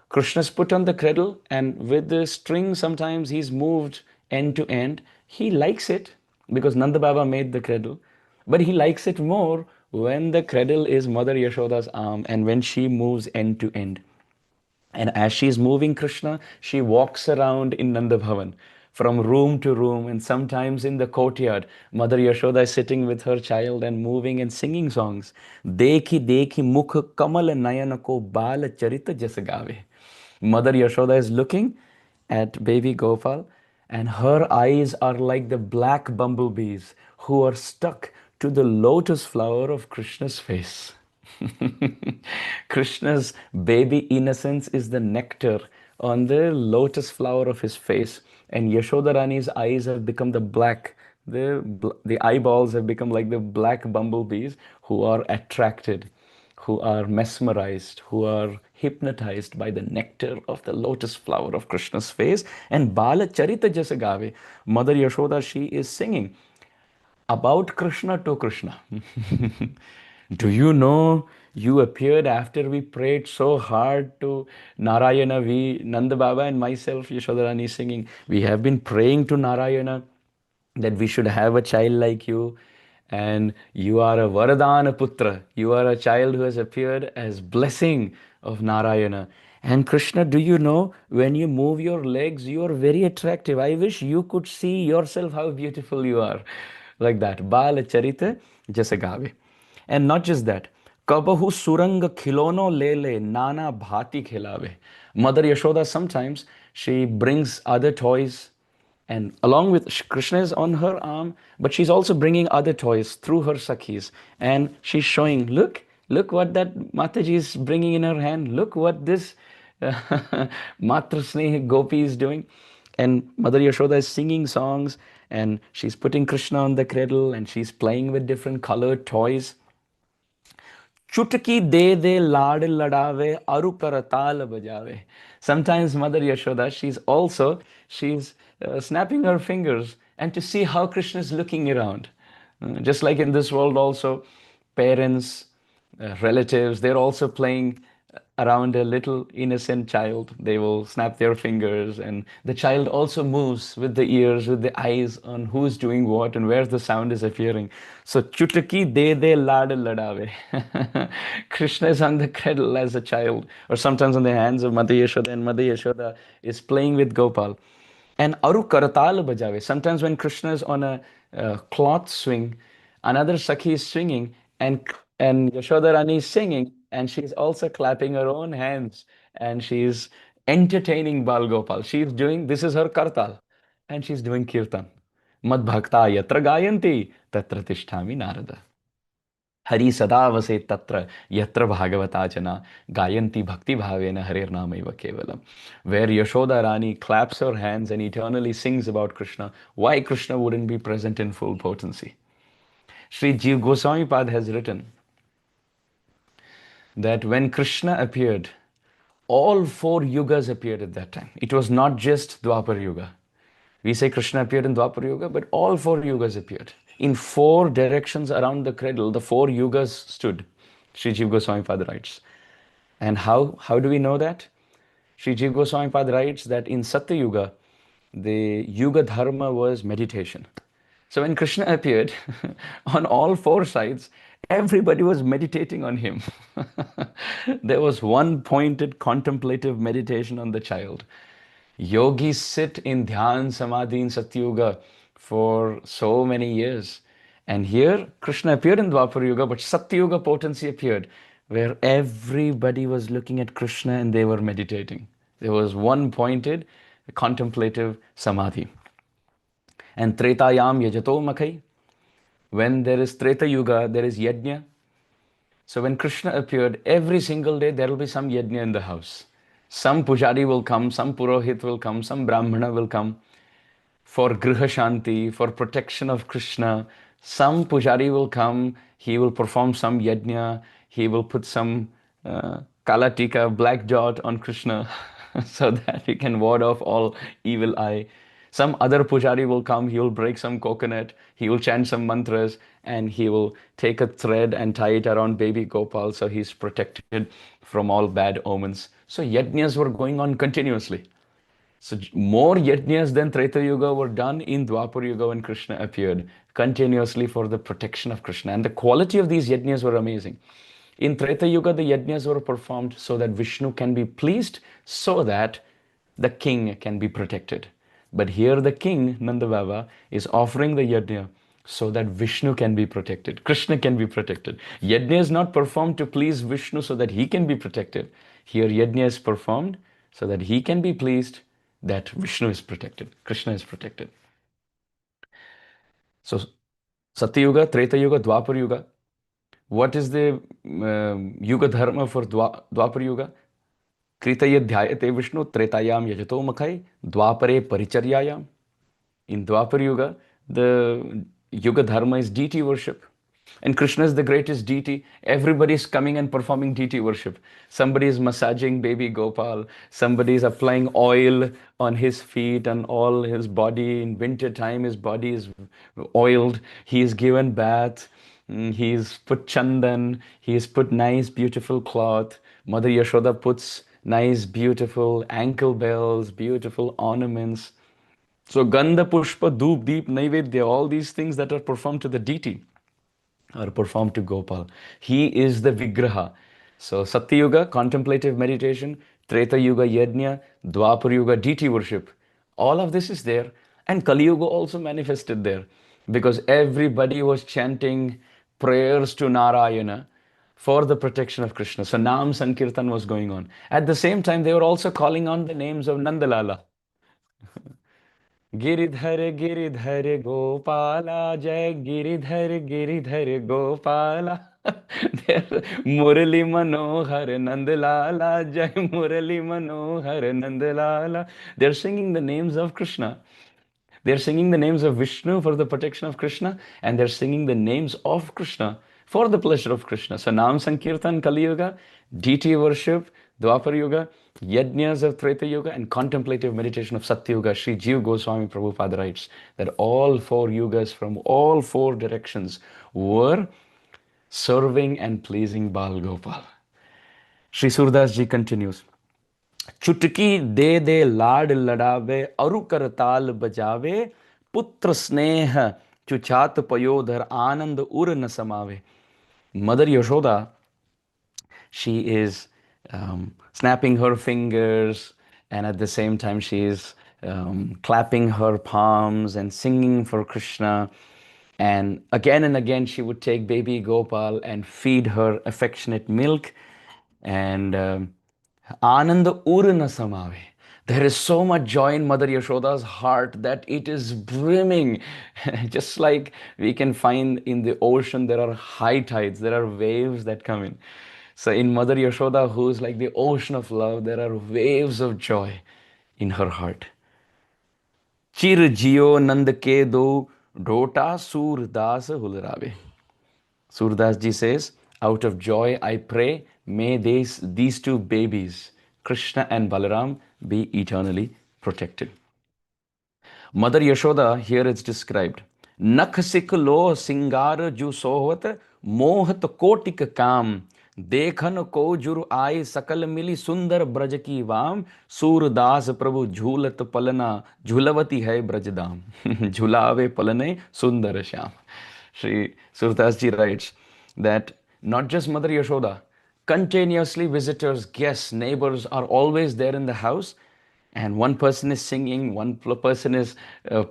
Krishna's put on the cradle and with the string sometimes he's moved end to end. He likes it because Nanda Baba made the cradle, but he likes it more when the cradle is Mother Yashoda's arm and when she moves end to end. And as she's moving Krishna, she walks around in Nanda Bhavan from room to room, and sometimes in the courtyard, Mother Yashoda is sitting with her child and moving and singing songs. Dekhi dekhi mukh kamal nayan ko bal charita jas gaave. Mother Yashoda is looking at baby Gopal, and her eyes are like the black bumblebees who are stuck to the lotus flower of Krishna's face. Krishna's baby innocence is the nectar on the lotus flower of his face, and Yashoda Rani's eyes have become the black. The eyeballs have become like the black bumblebees who are attracted, who are mesmerized, who are hypnotized by the nectar of the lotus flower of Krishna's face. And Bala Charita Jasagave, Mother Yashoda, she is singing about Krishna to Krishna. Do you know you appeared after we prayed so hard to Narayana? We, Nanda Baba and myself, Yashodarani singing, we have been praying to Narayana that we should have a child like you. And you are a Varadana Putra. You are a child who has appeared as blessing of Narayana. And Krishna, do you know, when you move your legs, you are very attractive. I wish you could see yourself how beautiful you are. Like that. Bala Charita Jasagave. And not just that. Kabahu surang khilono lele nana bhati khilave. Mother Yashoda sometimes she brings other toys, and along with Krishna is on her arm, but she's also bringing other toys through her sakhis, and she's showing, look what that Mataji is bringing in her hand. Look what this Matra Sneha Gopi is doing. And Mother Yashoda is singing songs, and she's putting Krishna on the cradle, and she's playing with different colored toys. Chutki de de lad ladave aru karatal bajave. Sometimes Mother Yashoda, she's snapping her fingers and to see how Krishna is looking around. Just like in this world also, parents, relatives, they're also playing around a little innocent child. They will snap their fingers, and the child also moves with the ears, with the eyes on who's doing what and where the sound is appearing. So chutaki de lad ladave. Krishna is on the cradle as a child, or sometimes on the hands of Mother Yashoda, and Mother Yashoda is playing with Gopal. And Aru Karatal Bajave. Sometimes when Krishna is on a cloth swing, another Sakhi is swinging, and Yashoda Rani is singing, and she's also clapping her own hands, and she's entertaining Bal Gopal. She's doing, this is her Kartal, and she's doing Kirtan. Mad Bhakta Yatra Gayanti Tatra Tishtami Narada. Hari sada vase tatra yatra bhagavata jana gayanti bhakti bhavena harir namaiva kevalam. Where Yashoda Rani claps her hands and eternally sings about Krishna, why Krishna wouldn't be present in full potency? Sri Jiva Goswami Pad has written that when Krishna appeared, all four yugas appeared at that time. It was not just Dwapar Yuga. We say Krishna appeared in Dwapar Yuga, but all four yugas appeared. In four directions around the cradle, the four yugas stood. Sri Jiva Goswami Pad writes. And how do we know that? Sri Jiva Goswami Pad writes that in Satya Yuga, the Yuga Dharma was meditation. So when Krishna appeared, on all four sides, everybody was meditating on him. There was one pointed contemplative meditation on the child. Yogis sit in Dhyan Samadhi in Satyuga for so many years. And here, Krishna appeared in Dwapar Yuga, but Satyuga potency appeared. where everybody was looking at Krishna and they were meditating. There was one pointed contemplative samadhi. And Tretayam yajato makai. When there is Treta Yuga, there is yajna. So when Krishna appeared, every single day there will be some yajna in the house. Some pujari will come, some purohit will come, some brahmana will come for griha shanti, for protection of Krishna. Some pujari will come, he will perform some yajna, he will put some kala tika, black dot on Krishna so that he can ward off all evil eye. Some other pujari will come, he will break some coconut, he will chant some mantras, and he will take a thread and tie it around baby Gopal so he's protected from all bad omens. So yajnas were going on continuously. So more yajnas than Treta Yuga were done in Dwapar Yuga when Krishna appeared continuously for the protection of Krishna. And the quality of these yajnas were amazing. In Treta Yuga, the yajnas were performed so that Vishnu can be pleased, so that the king can be protected. But here the king, Nanda Baba, is offering the yajna so that Vishnu can be protected, Krishna can be protected. Yajna is not performed to please Vishnu so that he can be protected. Here yajna is performed so that he can be pleased, that Vishnu is protected, Krishna is protected. So Satya Yuga, Treta Yuga, Dwapar Yuga. What is the Yuga Dharma for Dwapar Yuga? Kritaya dhyayate Vishnu, Tretayam yajato makhai, Dwapare paricharyayam. In Dwapar Yuga, the Yuga Dharma is deity worship. And Krishna is the greatest deity. Everybody is coming and performing deity worship. Somebody is massaging baby Gopal. Somebody is applying oil on his feet and all his body. In winter time, his body is oiled. He is given bath. He's put chandan. He's put nice, beautiful cloth. Mother Yashoda puts nice, beautiful ankle bells, beautiful ornaments. So Gandha, Pushpa, Dhoop, Deep, Naivedya, all these things that are performed to the deity are performed to Gopal. He is the Vigraha. So Satya Yuga, contemplative meditation, Treta Yuga, Yajna, Dwapar Yuga, deity worship. All of this is there. And Kali Yuga also manifested there, because everybody was chanting prayers to Narayana for the protection of Krishna. So Nam Sankirtan was going on. At the same time, they were also calling on the names of Nandalala. Giridhar Giridhar Gopala जय गिरिधर गिरिधर गोपाला मुरली मनोहर नंदलाला जय Murli Manohar Nandlala. They're singing the names of Krishna. They're singing the names of Vishnu for the protection of Krishna, and they're singing the names of Krishna for the pleasure of Krishna. So Nam Sankirtan, Kali Yuga, deity worship, Dwapar Yuga, yajnas of Treta Yuga, and contemplative meditation of Satya Yuga. Sri Jiva Goswami Prabhupada writes that all four yugas from all four directions were serving and pleasing Bal Gopal. Sri Surdas Ji continues. चुटकी दे दे लाड लड़ावे अरु कर ताल बजावे पुत्र स्नेह चुचात पयोधर आनंद उर न समावे. Mother Yashoda, she is snapping her fingers, and at the same time she is clapping her palms and singing for Krishna. And again she would take baby Gopal and feed her affectionate milk. And Ananda Urna Samave. There is so much joy in Mother Yashoda's heart that it is brimming. Just like we can find in the ocean, there are high tides, there are waves that come in. So in Mother Yashoda, who is like the ocean of love, there are waves of joy in her heart. Chir Jio Nand Ke Do Dota Surdas Hulrave. Surdas Ji says, out of joy I pray, may these two babies, Krishna and Balaram, be eternally protected. Mother Yashoda, here it's described. Nakh sikh lo singar ju sohvat mohat kotik kam देखन को जुर आय सकल मिली सुंदर ब्रज की वाम सूरदास प्रभु झूलत पलना झूलवती है ब्रजदाम झुलावे पलने sundar Shyam. Sri Surdas Ji writes that not just Mother Yashoda, continuously visitors, guests, neighbors are always there in the house, and one person is singing, one person is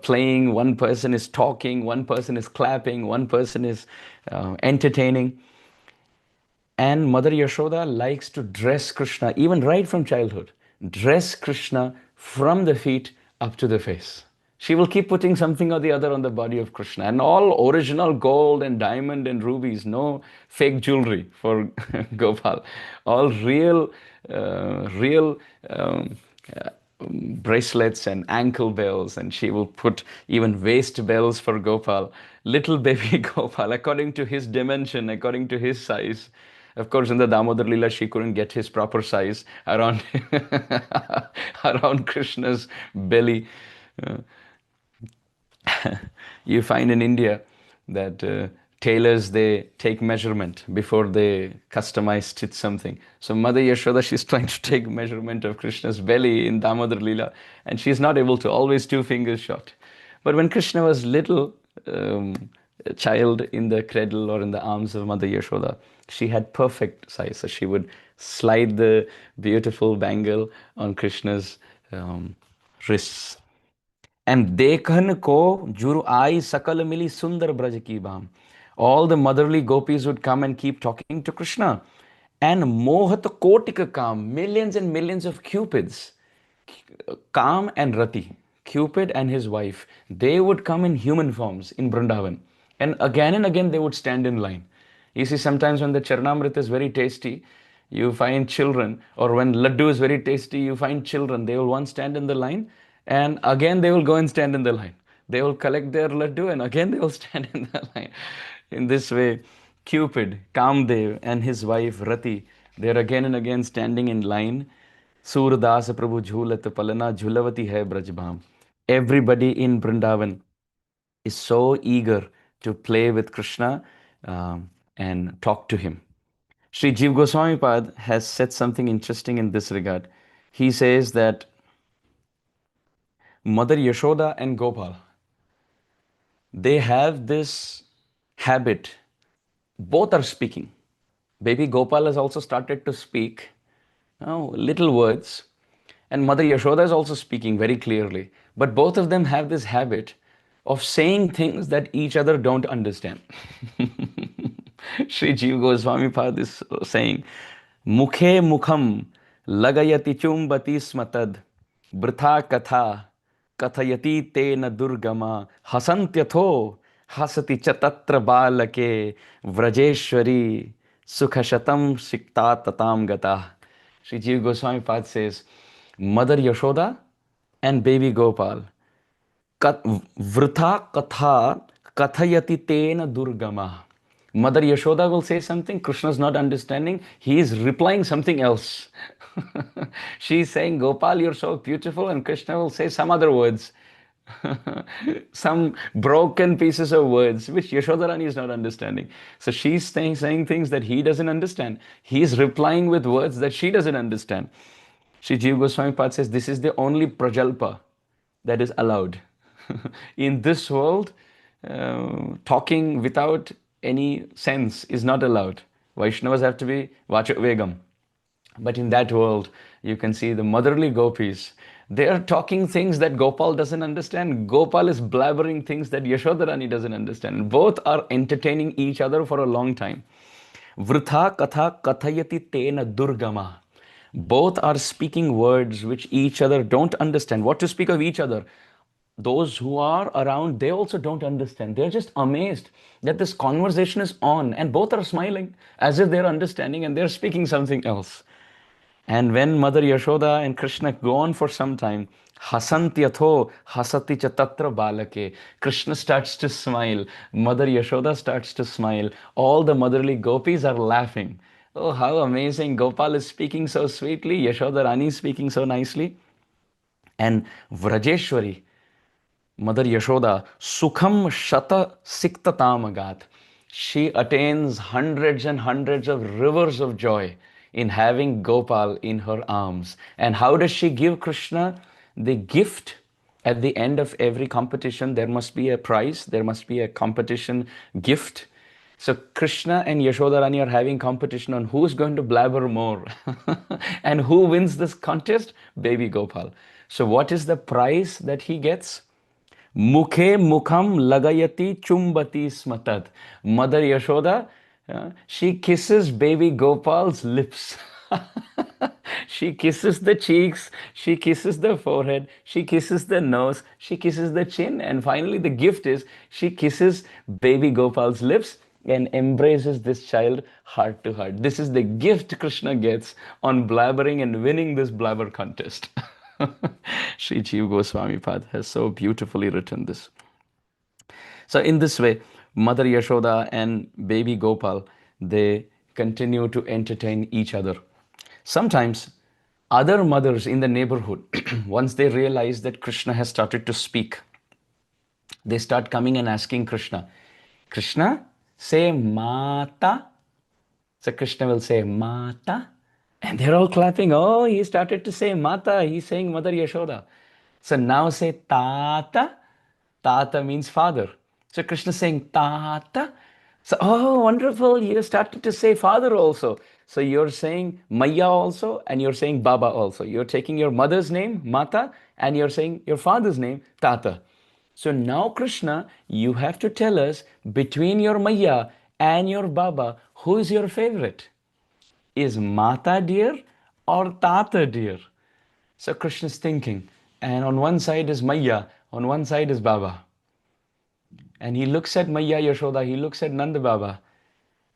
playing, one person is talking, one person is clapping, one person is entertaining. And Mother Yashoda likes to dress Krishna, even right from childhood, dress Krishna from the feet up to the face. She will keep putting something or the other on the body of Krishna, and all original gold and diamond and rubies, no fake jewelry for Gopal, all real uh, bracelets and ankle bells, and she will put even waist bells for Gopal, little baby Gopal, according to his dimension, according to his size. Of course, in the Damodar Leela, she couldn't get his proper size around around Krishna's belly. Uh, you find in India that tailors, they take measurement before they customize stitch something. So Mother Yashoda, she's trying to take measurement of Krishna's belly in Damodar Leela, and she's not able to, always two fingers short. But when Krishna was little, a child in the cradle or in the arms of Mother Yashoda, she had perfect size. So she would slide the beautiful bangle on Krishna's wrists. And dekhan ko juru ai sakal mili sundar braj ki baam. All the motherly gopis would come and keep talking to Krishna. And mohat kotika kam, millions and millions of cupids, Kam and Rati, Cupid and his wife, they would come in human forms in Vrindavan. And again they would stand in line. You see, sometimes when the Charnamrita is very tasty, you find children, or when Laddu is very tasty, you find children. They will once stand in the line, and again they will go and stand in the line. They will collect their Laddu, and again they will stand in the line. In this way, Cupid, Kamdev, and his wife Rati, they are again and again standing in line. Surdas Prabhu Jhulat Palana Jhulavati hai Brajbham. Everybody in Vrindavan is so eager to play with Krishna and talk to him. Sri Jiv Goswami Pad has said something interesting in this regard. He says that Mother Yashoda and Gopal, they have this habit. Both are speaking. Baby Gopal has also started to speak little words. And Mother Yashoda is also speaking very clearly. But both of them have this habit of saying things that each other don't understand. Sri Jiva Goswami Pad is saying, Mukhe mukham lagayati chumbati smatad britha katha kathayati te na durgama hasantyatho hasati chatatra balake vrajeshwari sukhashatam shikta tatam gata. Sri Jiva Goswami Pad says, Mother Yashoda and baby Gopal, vritha katha kathayati tena durgama. Mother Yashoda will say something, Krishna is not understanding, he is replying something else. She is saying, Gopal, you're so beautiful, and Krishna will say some other words. Some broken pieces of words which Yashodarani is not understanding. So she's saying things that he doesn't understand. He is replying with words that she doesn't understand. Sri Jiva Goswami Pad says this is the only prajalpa that is allowed. In this world, talking without any sense is not allowed. Vaishnavas have to be vacha vegam. But in that world, you can see the motherly gopis. They are talking things that Gopal doesn't understand. Gopal is blabbering things that Yashodarani doesn't understand. Both are entertaining each other for a long time. Vritha katha kathayati tena durgama. Both are speaking words which each other don't understand. What to speak of each other? Those who are around, they also don't understand. They're just amazed that this conversation is on, and both are smiling as if they're understanding and they're speaking something else. And when Mother Yashoda and Krishna go on for some time, hasantyatho hasati cha tatra balake. Krishna starts to smile. Mother Yashoda starts to smile. All the motherly gopis are laughing. Oh, how amazing. Gopal is speaking so sweetly. Yashoda Rani is speaking so nicely. And Vrajeshwari, Mother Yashoda, Sukham Shata Siktataamagat. She attains hundreds and hundreds of rivers of joy in having Gopal in her arms. And how does she give Krishna the gift? At the end of every competition, there must be a prize, there must be a competition gift. So Krishna and Yashodarani are having competition on who's going to blabber more. And who wins this contest? Baby Gopal. So what is the prize that he gets? Mukhe mukham lagayati chumbati smatad. Mother Yashoda She kisses baby Gopal's lips. She kisses the cheeks, she kisses the forehead, she kisses the nose, she kisses the chin, and finally the gift is she kisses baby Gopal's lips and embraces this child heart to heart. This is the gift Krishna gets on blabbering and winning this blabber contest. Sri Jiva Goswami Pad has so beautifully written this. So in this way, Mother Yashoda and baby Gopal, they continue to entertain each other. Sometimes other mothers in the neighborhood, once they realize that Krishna has started to speak, they start coming and asking Krishna, Krishna, say Mata. So Krishna will say Mata. And they're all clapping. Oh, he started to say Mata. He's saying Mother Yashoda. So now say Tata. Tata means father. So Krishna is saying Tata. So, oh, wonderful. You started to say father also. So you're saying Maya also, and you're saying Baba also. You're taking your mother's name, Mata, and you're saying your father's name, Tata. So now, Krishna, you have to tell us between your Maya and your Baba, who is your favorite? Is Mata dear or Tata dear? So Krishna is thinking, and on one side is Maya, on one side is Baba. And he looks at Maya Yashoda, he looks at Nanda Baba,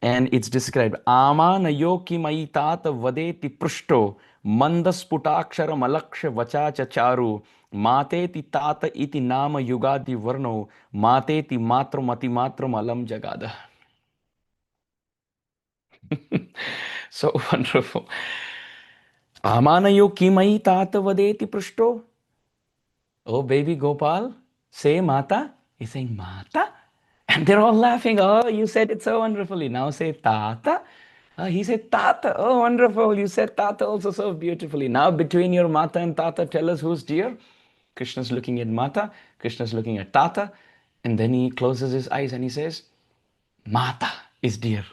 and it's described, Ama nayoki mai tata vadeti prushto, mandasputakshara malaksha vachacha charu, mateti tata iti nama yugadi varno, mateti matram ati matram alam jagada. So wonderful. Amanayo kimai tata vadeti prushto. Oh, baby Gopal, say Mata. He's saying Mata. And they're all laughing. Oh, you said it so wonderfully. Now say Tata. He said Tata. Oh, wonderful. You said Tata also so beautifully. Now between your Mata and Tata, tell us who's dear. Krishna's looking at Mata. Krishna's looking at Tata. And then he closes his eyes and he says, Mata is dear.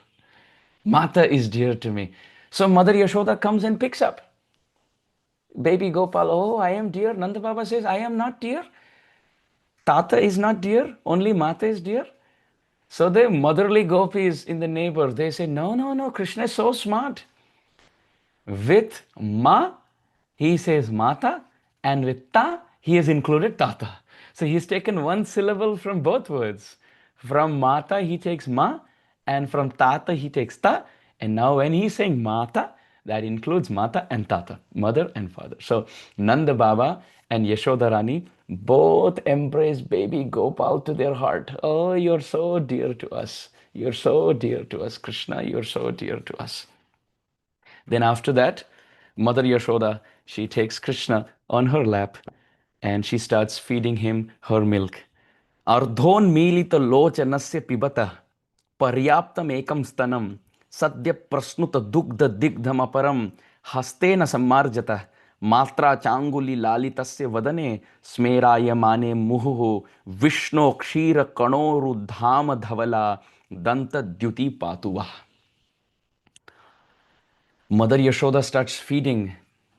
Mata is dear to me. So Mother Yashoda comes and picks up baby Gopal. Oh, I am dear. Nanda Baba says, I am not dear. Tata is not dear. Only Mata is dear. So the motherly gopis in the neighbor, they say, no, no, no, Krishna is so smart. With Ma, he says Mata, and with Ta, he has included Tata. So he's taken one syllable from both words. From Mata, he takes Ma, and from Tata, he takes Ta. And now when he's saying Mata, that includes Mata and Tata, mother and father. So Nanda Baba and Yashoda Rani both embrace baby Gopal to their heart. Oh, you're so dear to us. You're so dear to us, Krishna. You're so dear to us. Then after that, Mother Yashoda, she takes Krishna on her lap and she starts feeding him her milk. Ardhon milita lochanasya pibata paryaptam ekam stanam sadya prasnuta dugdha digdham aparam hastena sammarjata matra changuli lalitasya vadane smeraya mane muhu vishno kshira kanoru dhama dhavala danta dyuti patuva. Mother Yashoda starts feeding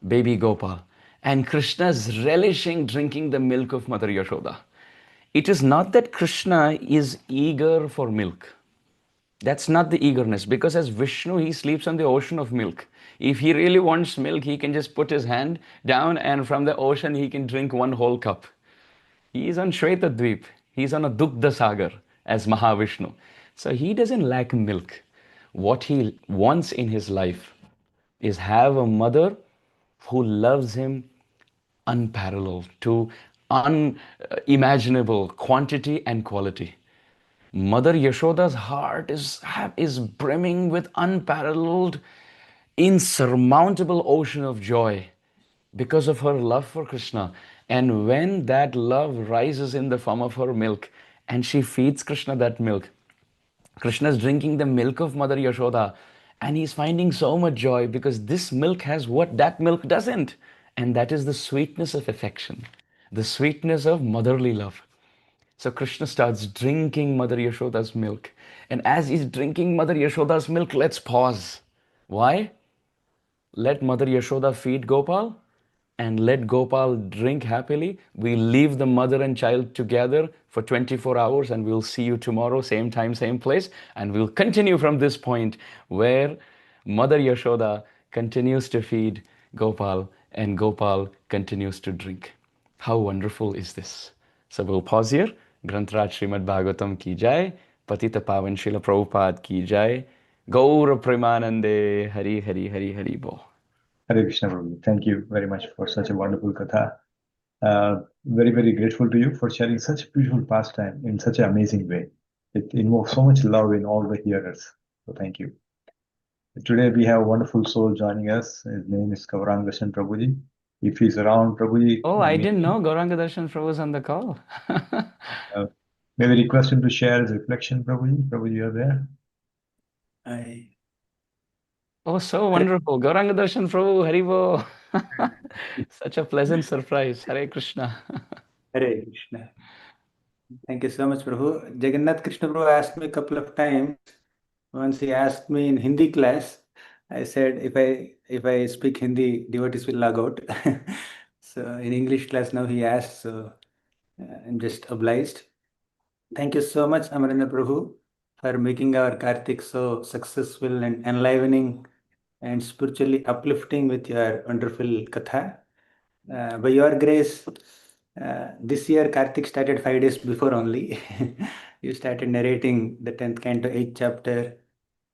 baby Gopal, and Krishna is relishing drinking the milk of Mother Yashoda. It is not that Krishna is eager for milk. That's not the eagerness, because as Vishnu, he sleeps on the ocean of milk. If he really wants milk, he can just put his hand down and from the ocean he can drink one whole cup. He is on Shweta Dweep. He's on a Dugdha Sagar as Mahavishnu. So he doesn't lack milk. What he wants in his life is have a mother who loves him unparalleled, to unimaginable quantity and quality. Mother Yashoda's heart is brimming with unparalleled, insurmountable ocean of joy because of her love for Krishna. And when that love rises in the form of her milk and she feeds Krishna that milk, Krishna is drinking the milk of Mother Yashoda and he's finding so much joy because this milk has what that milk doesn't. And that is the sweetness of affection, the sweetness of motherly love. So Krishna starts drinking Mother Yashoda's milk. And as he's drinking Mother Yashoda's milk, let's pause. Why? Let Mother Yashoda feed Gopal. and let Gopal drink happily. We leave the mother and child together for 24 hours, and we'll see you tomorrow, same time, same place. And we'll continue from this point where Mother Yashoda continues to feed Gopal and Gopal continues to drink. How wonderful is this? So we'll pause here. Grantraj Srimad Bhagavatam ki jai, Patita Pavan Srila Prabhupada ki jai, Gaura Premanande, Hari Hari Hari Hari Bo. Hare Krishna, Prabhu. Thank you very much for such a wonderful katha. Very, very grateful to you for sharing such beautiful pastime in such an amazing way. It invokes so much love in all the hearers. So thank you. Today we have a wonderful soul joining us. His name is Gauranga Darshan Prabhuji. If he's around, Prabhuji, Oh, I didn't know Gauranga Darshan Prabhu was on the call. may we request him to share his reflection, Prabhuji? Prabhuji, you are there? Oh, so wonderful. Gauranga Darshan Prabhu, Haribo. Such a pleasant surprise. Hare Krishna. Hare Krishna. Thank you so much, Prabhu. Jagannath Krishna Prabhu asked me a couple of times. Once he asked me in Hindi class, I said, if I speak Hindi, devotees will log out. So in English class now he asked, so I'm just obliged. Thank you so much, Amarendra Prabhu, for making our Kartik so successful and enlivening and spiritually uplifting with your wonderful katha. By your grace, this year Kartik started 5 days before only. You started narrating the 10th canto, 8th chapter,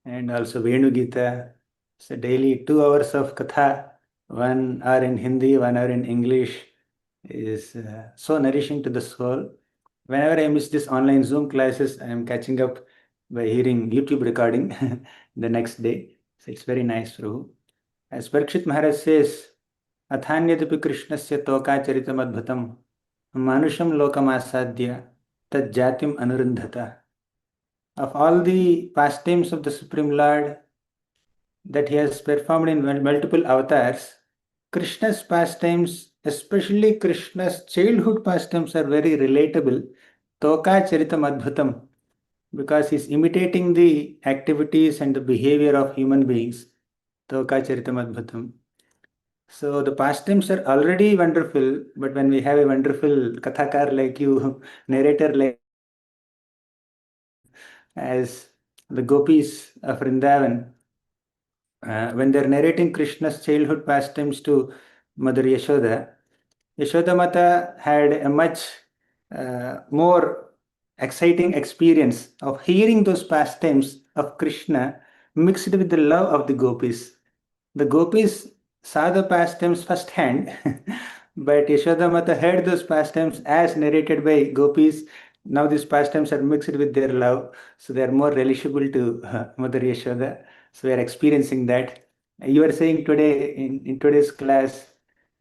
and also Venu Gita. So daily 2 hours of katha, 1 hour in Hindi, 1 hour in English, is so nourishing to the soul. Whenever I miss this online Zoom classes, I am catching up by hearing YouTube recording the next day. So it's very nice, Prabhu. As Parikshit Maharaj says, अथान्यदपि कृष्णस्य तोकाचरितमद्भुतं मानुषं लोकमासाद्य तज्जातिम् अनुरुन्धत. Of all the pastimes of the Supreme Lord that he has performed in multiple avatars, Krishna's pastimes, especially Krishna's childhood pastimes, are very relatable. Tokacharitam adbhutam, because he's imitating the activities and the behavior of human beings. Tokacharitam adbhutam. So the pastimes are already wonderful, but when we have a wonderful kathakar like you, narrator like as the gopis of Vrindavan, when they're narrating Krishna's childhood pastimes to Mother Yashoda, Yashoda Mata had a much more exciting experience of hearing those pastimes of Krishna mixed with the love of the gopis. The gopis saw the pastimes firsthand, but Yashoda Mata heard those pastimes as narrated by gopis. Now these pastimes are mixed with their love, so they are more relishable to Mother Yashoda. So we are experiencing that. You were saying today in today's class,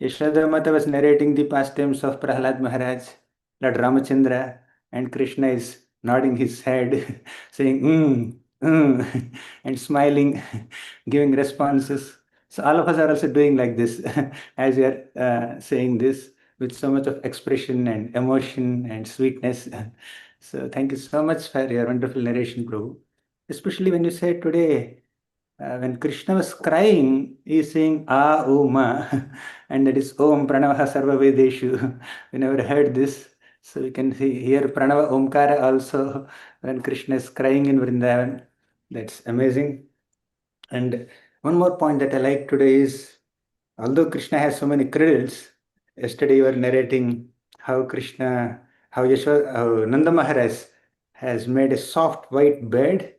Yashoda Mata was narrating the pastimes of Prahlad Maharaj, Lord Ramachandra, and Krishna is nodding his head, saying, and smiling, giving responses. So all of us are also doing like this as we are saying this with so much of expression and emotion and sweetness. So thank you so much for your wonderful narration, Prabhu. Especially when you said today, when Krishna was crying, he is saying Ah Ma, and that is Om Pranavaha Sarva Vedeshu. We never heard this. So we can see here Pranava Omkara also when Krishna is crying in Vrindavan. That's amazing. And one more point that I like today is, although Krishna has so many cradles, yesterday you were narrating how how Nanda Maharaj has made a soft white bed,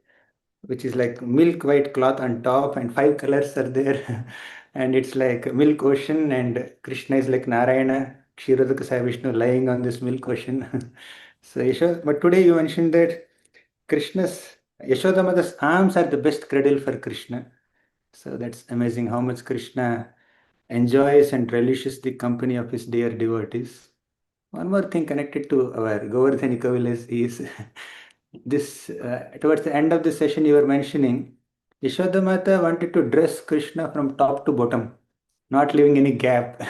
which is like milk white cloth on top, and 5 colors are there. And it's like milk ocean, and Krishna is like Narayana, Kshirodaka Sai Vishnu lying on this milk ocean. So but today you mentioned that Yashoda Mother's arms are the best cradle for Krishna. So that's amazing how much Krishna enjoys and relishes the company of his dear devotees. One more thing connected to our Govardhani Kavilas is this towards the end of the session you were mentioning, Yashoda Mata wanted to dress Krishna from top to bottom, not leaving any gap,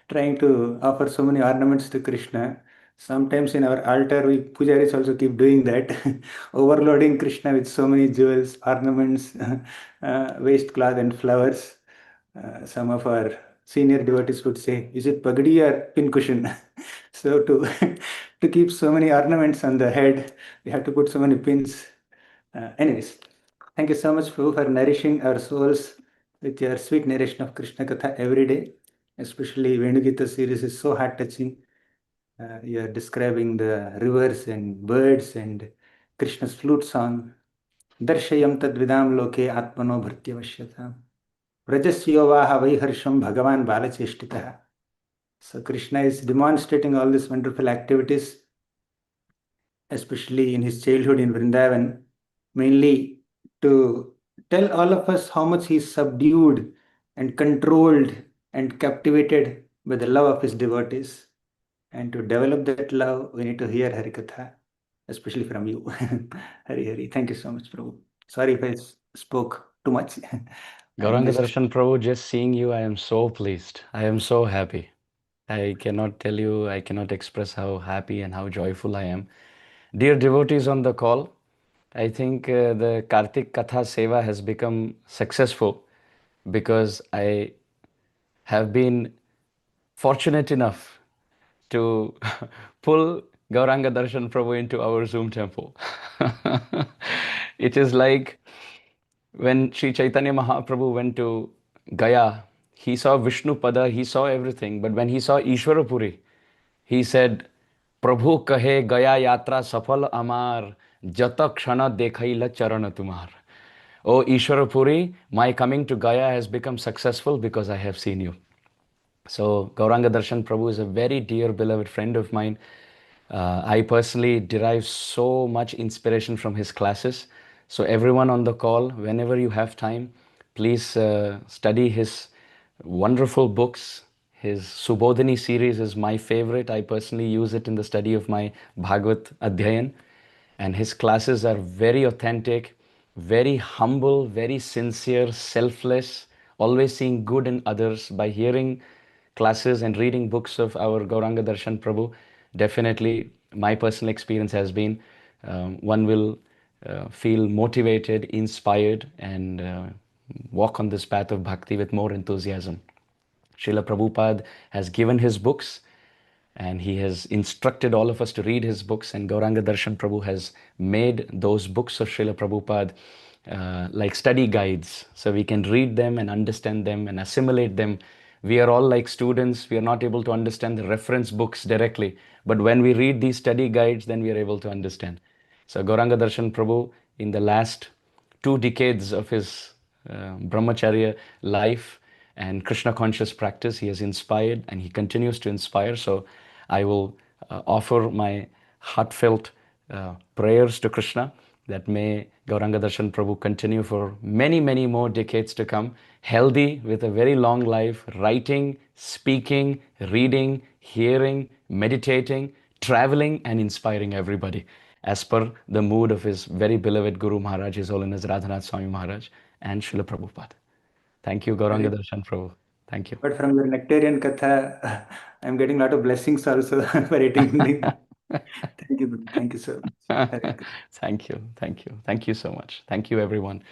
trying to offer so many ornaments to Krishna. Sometimes in our altar, we pujaris also keep doing that, overloading Krishna with so many jewels, ornaments, waist cloth, and flowers. Some of our senior devotees would say, is it pagadi or pincushion? So to keep so many ornaments on the head, we have to put so many pins. Anyways, thank you so much, Prabhu, for nourishing our souls with your sweet narration of Krishna Katha every day. Especially Venugita series is so heart-touching. You are describing the rivers and birds and Krishna's flute song. Darshayam tad vidam loke atmano bhartyavashyata. Rajasyo vaha vaiharsham bhagavan balacheshtitah. So Krishna is demonstrating all these wonderful activities, especially in his childhood in Vrindavan, mainly to tell all of us how much he is subdued and controlled and captivated by the love of his devotees. And to develop that love, we need to hear Harikatha, especially from you. Hari Hari. Thank you so much, Prabhu. Sorry if I spoke too much. Gauranga Darshan Prabhu, just seeing you, I am so pleased. I am so happy. I cannot tell you, I cannot express how happy and how joyful I am. Dear devotees on the call, I think the Kartik Katha Seva has become successful because I have been fortunate enough to pull Gauranga Darshan Prabhu into our Zoom temple. It is like when Sri Chaitanya Mahaprabhu went to Gaya, he saw Vishnu Pada, he saw everything. But when he saw Ishwarapuri, he said, Prabhu kahe Gaya yatra safal amar, jata kshana dekhaila charana tumar. Oh Ishwarapuri, my coming to Gaya has become successful because I have seen you. So Gauranga Darshan Prabhu is a very dear beloved friend of mine. I personally derive so much inspiration from his classes. So everyone on the call, whenever you have time, please study his wonderful books. His Subodhini series is my favorite. I personally use it in the study of my Bhagavad Adhyayan. And his classes are very authentic, very humble, very sincere, selfless, always seeing good in others. By hearing classes and reading books of our Gauranga Darshan Prabhu, definitely my personal experience has been one will feel motivated, inspired, and walk on this path of bhakti with more enthusiasm. Srila Prabhupada has given his books and he has instructed all of us to read his books, and Gauranga Darshan Prabhu has made those books of Srila Prabhupada like study guides, so we can read them and understand them and assimilate them. We are all like students, we are not able to understand the reference books directly, but when we read these study guides, then we are able to understand. So Gauranga Darshan Prabhu, in the last 2 decades of his brahmacharya life and Krishna conscious practice, he has inspired and he continues to inspire. So I will offer my heartfelt prayers to Krishna that may Gauranga Darshan Prabhu continue for many, many more decades to come, healthy with a very long life, writing, speaking, reading, hearing, meditating, traveling, and inspiring everybody as per the mood of his very beloved Guru Maharaj, His Holiness Radhanath Swami Maharaj and Srila Prabhupada. Thank you, Gauranga Darshan Prabhu. Thank you. But from your Nectarian Katha, I'm getting a lot of blessings also for attending. Thank you, Guru. Thank you so much. Thank you. Thank you. Thank you so much. Thank you, everyone.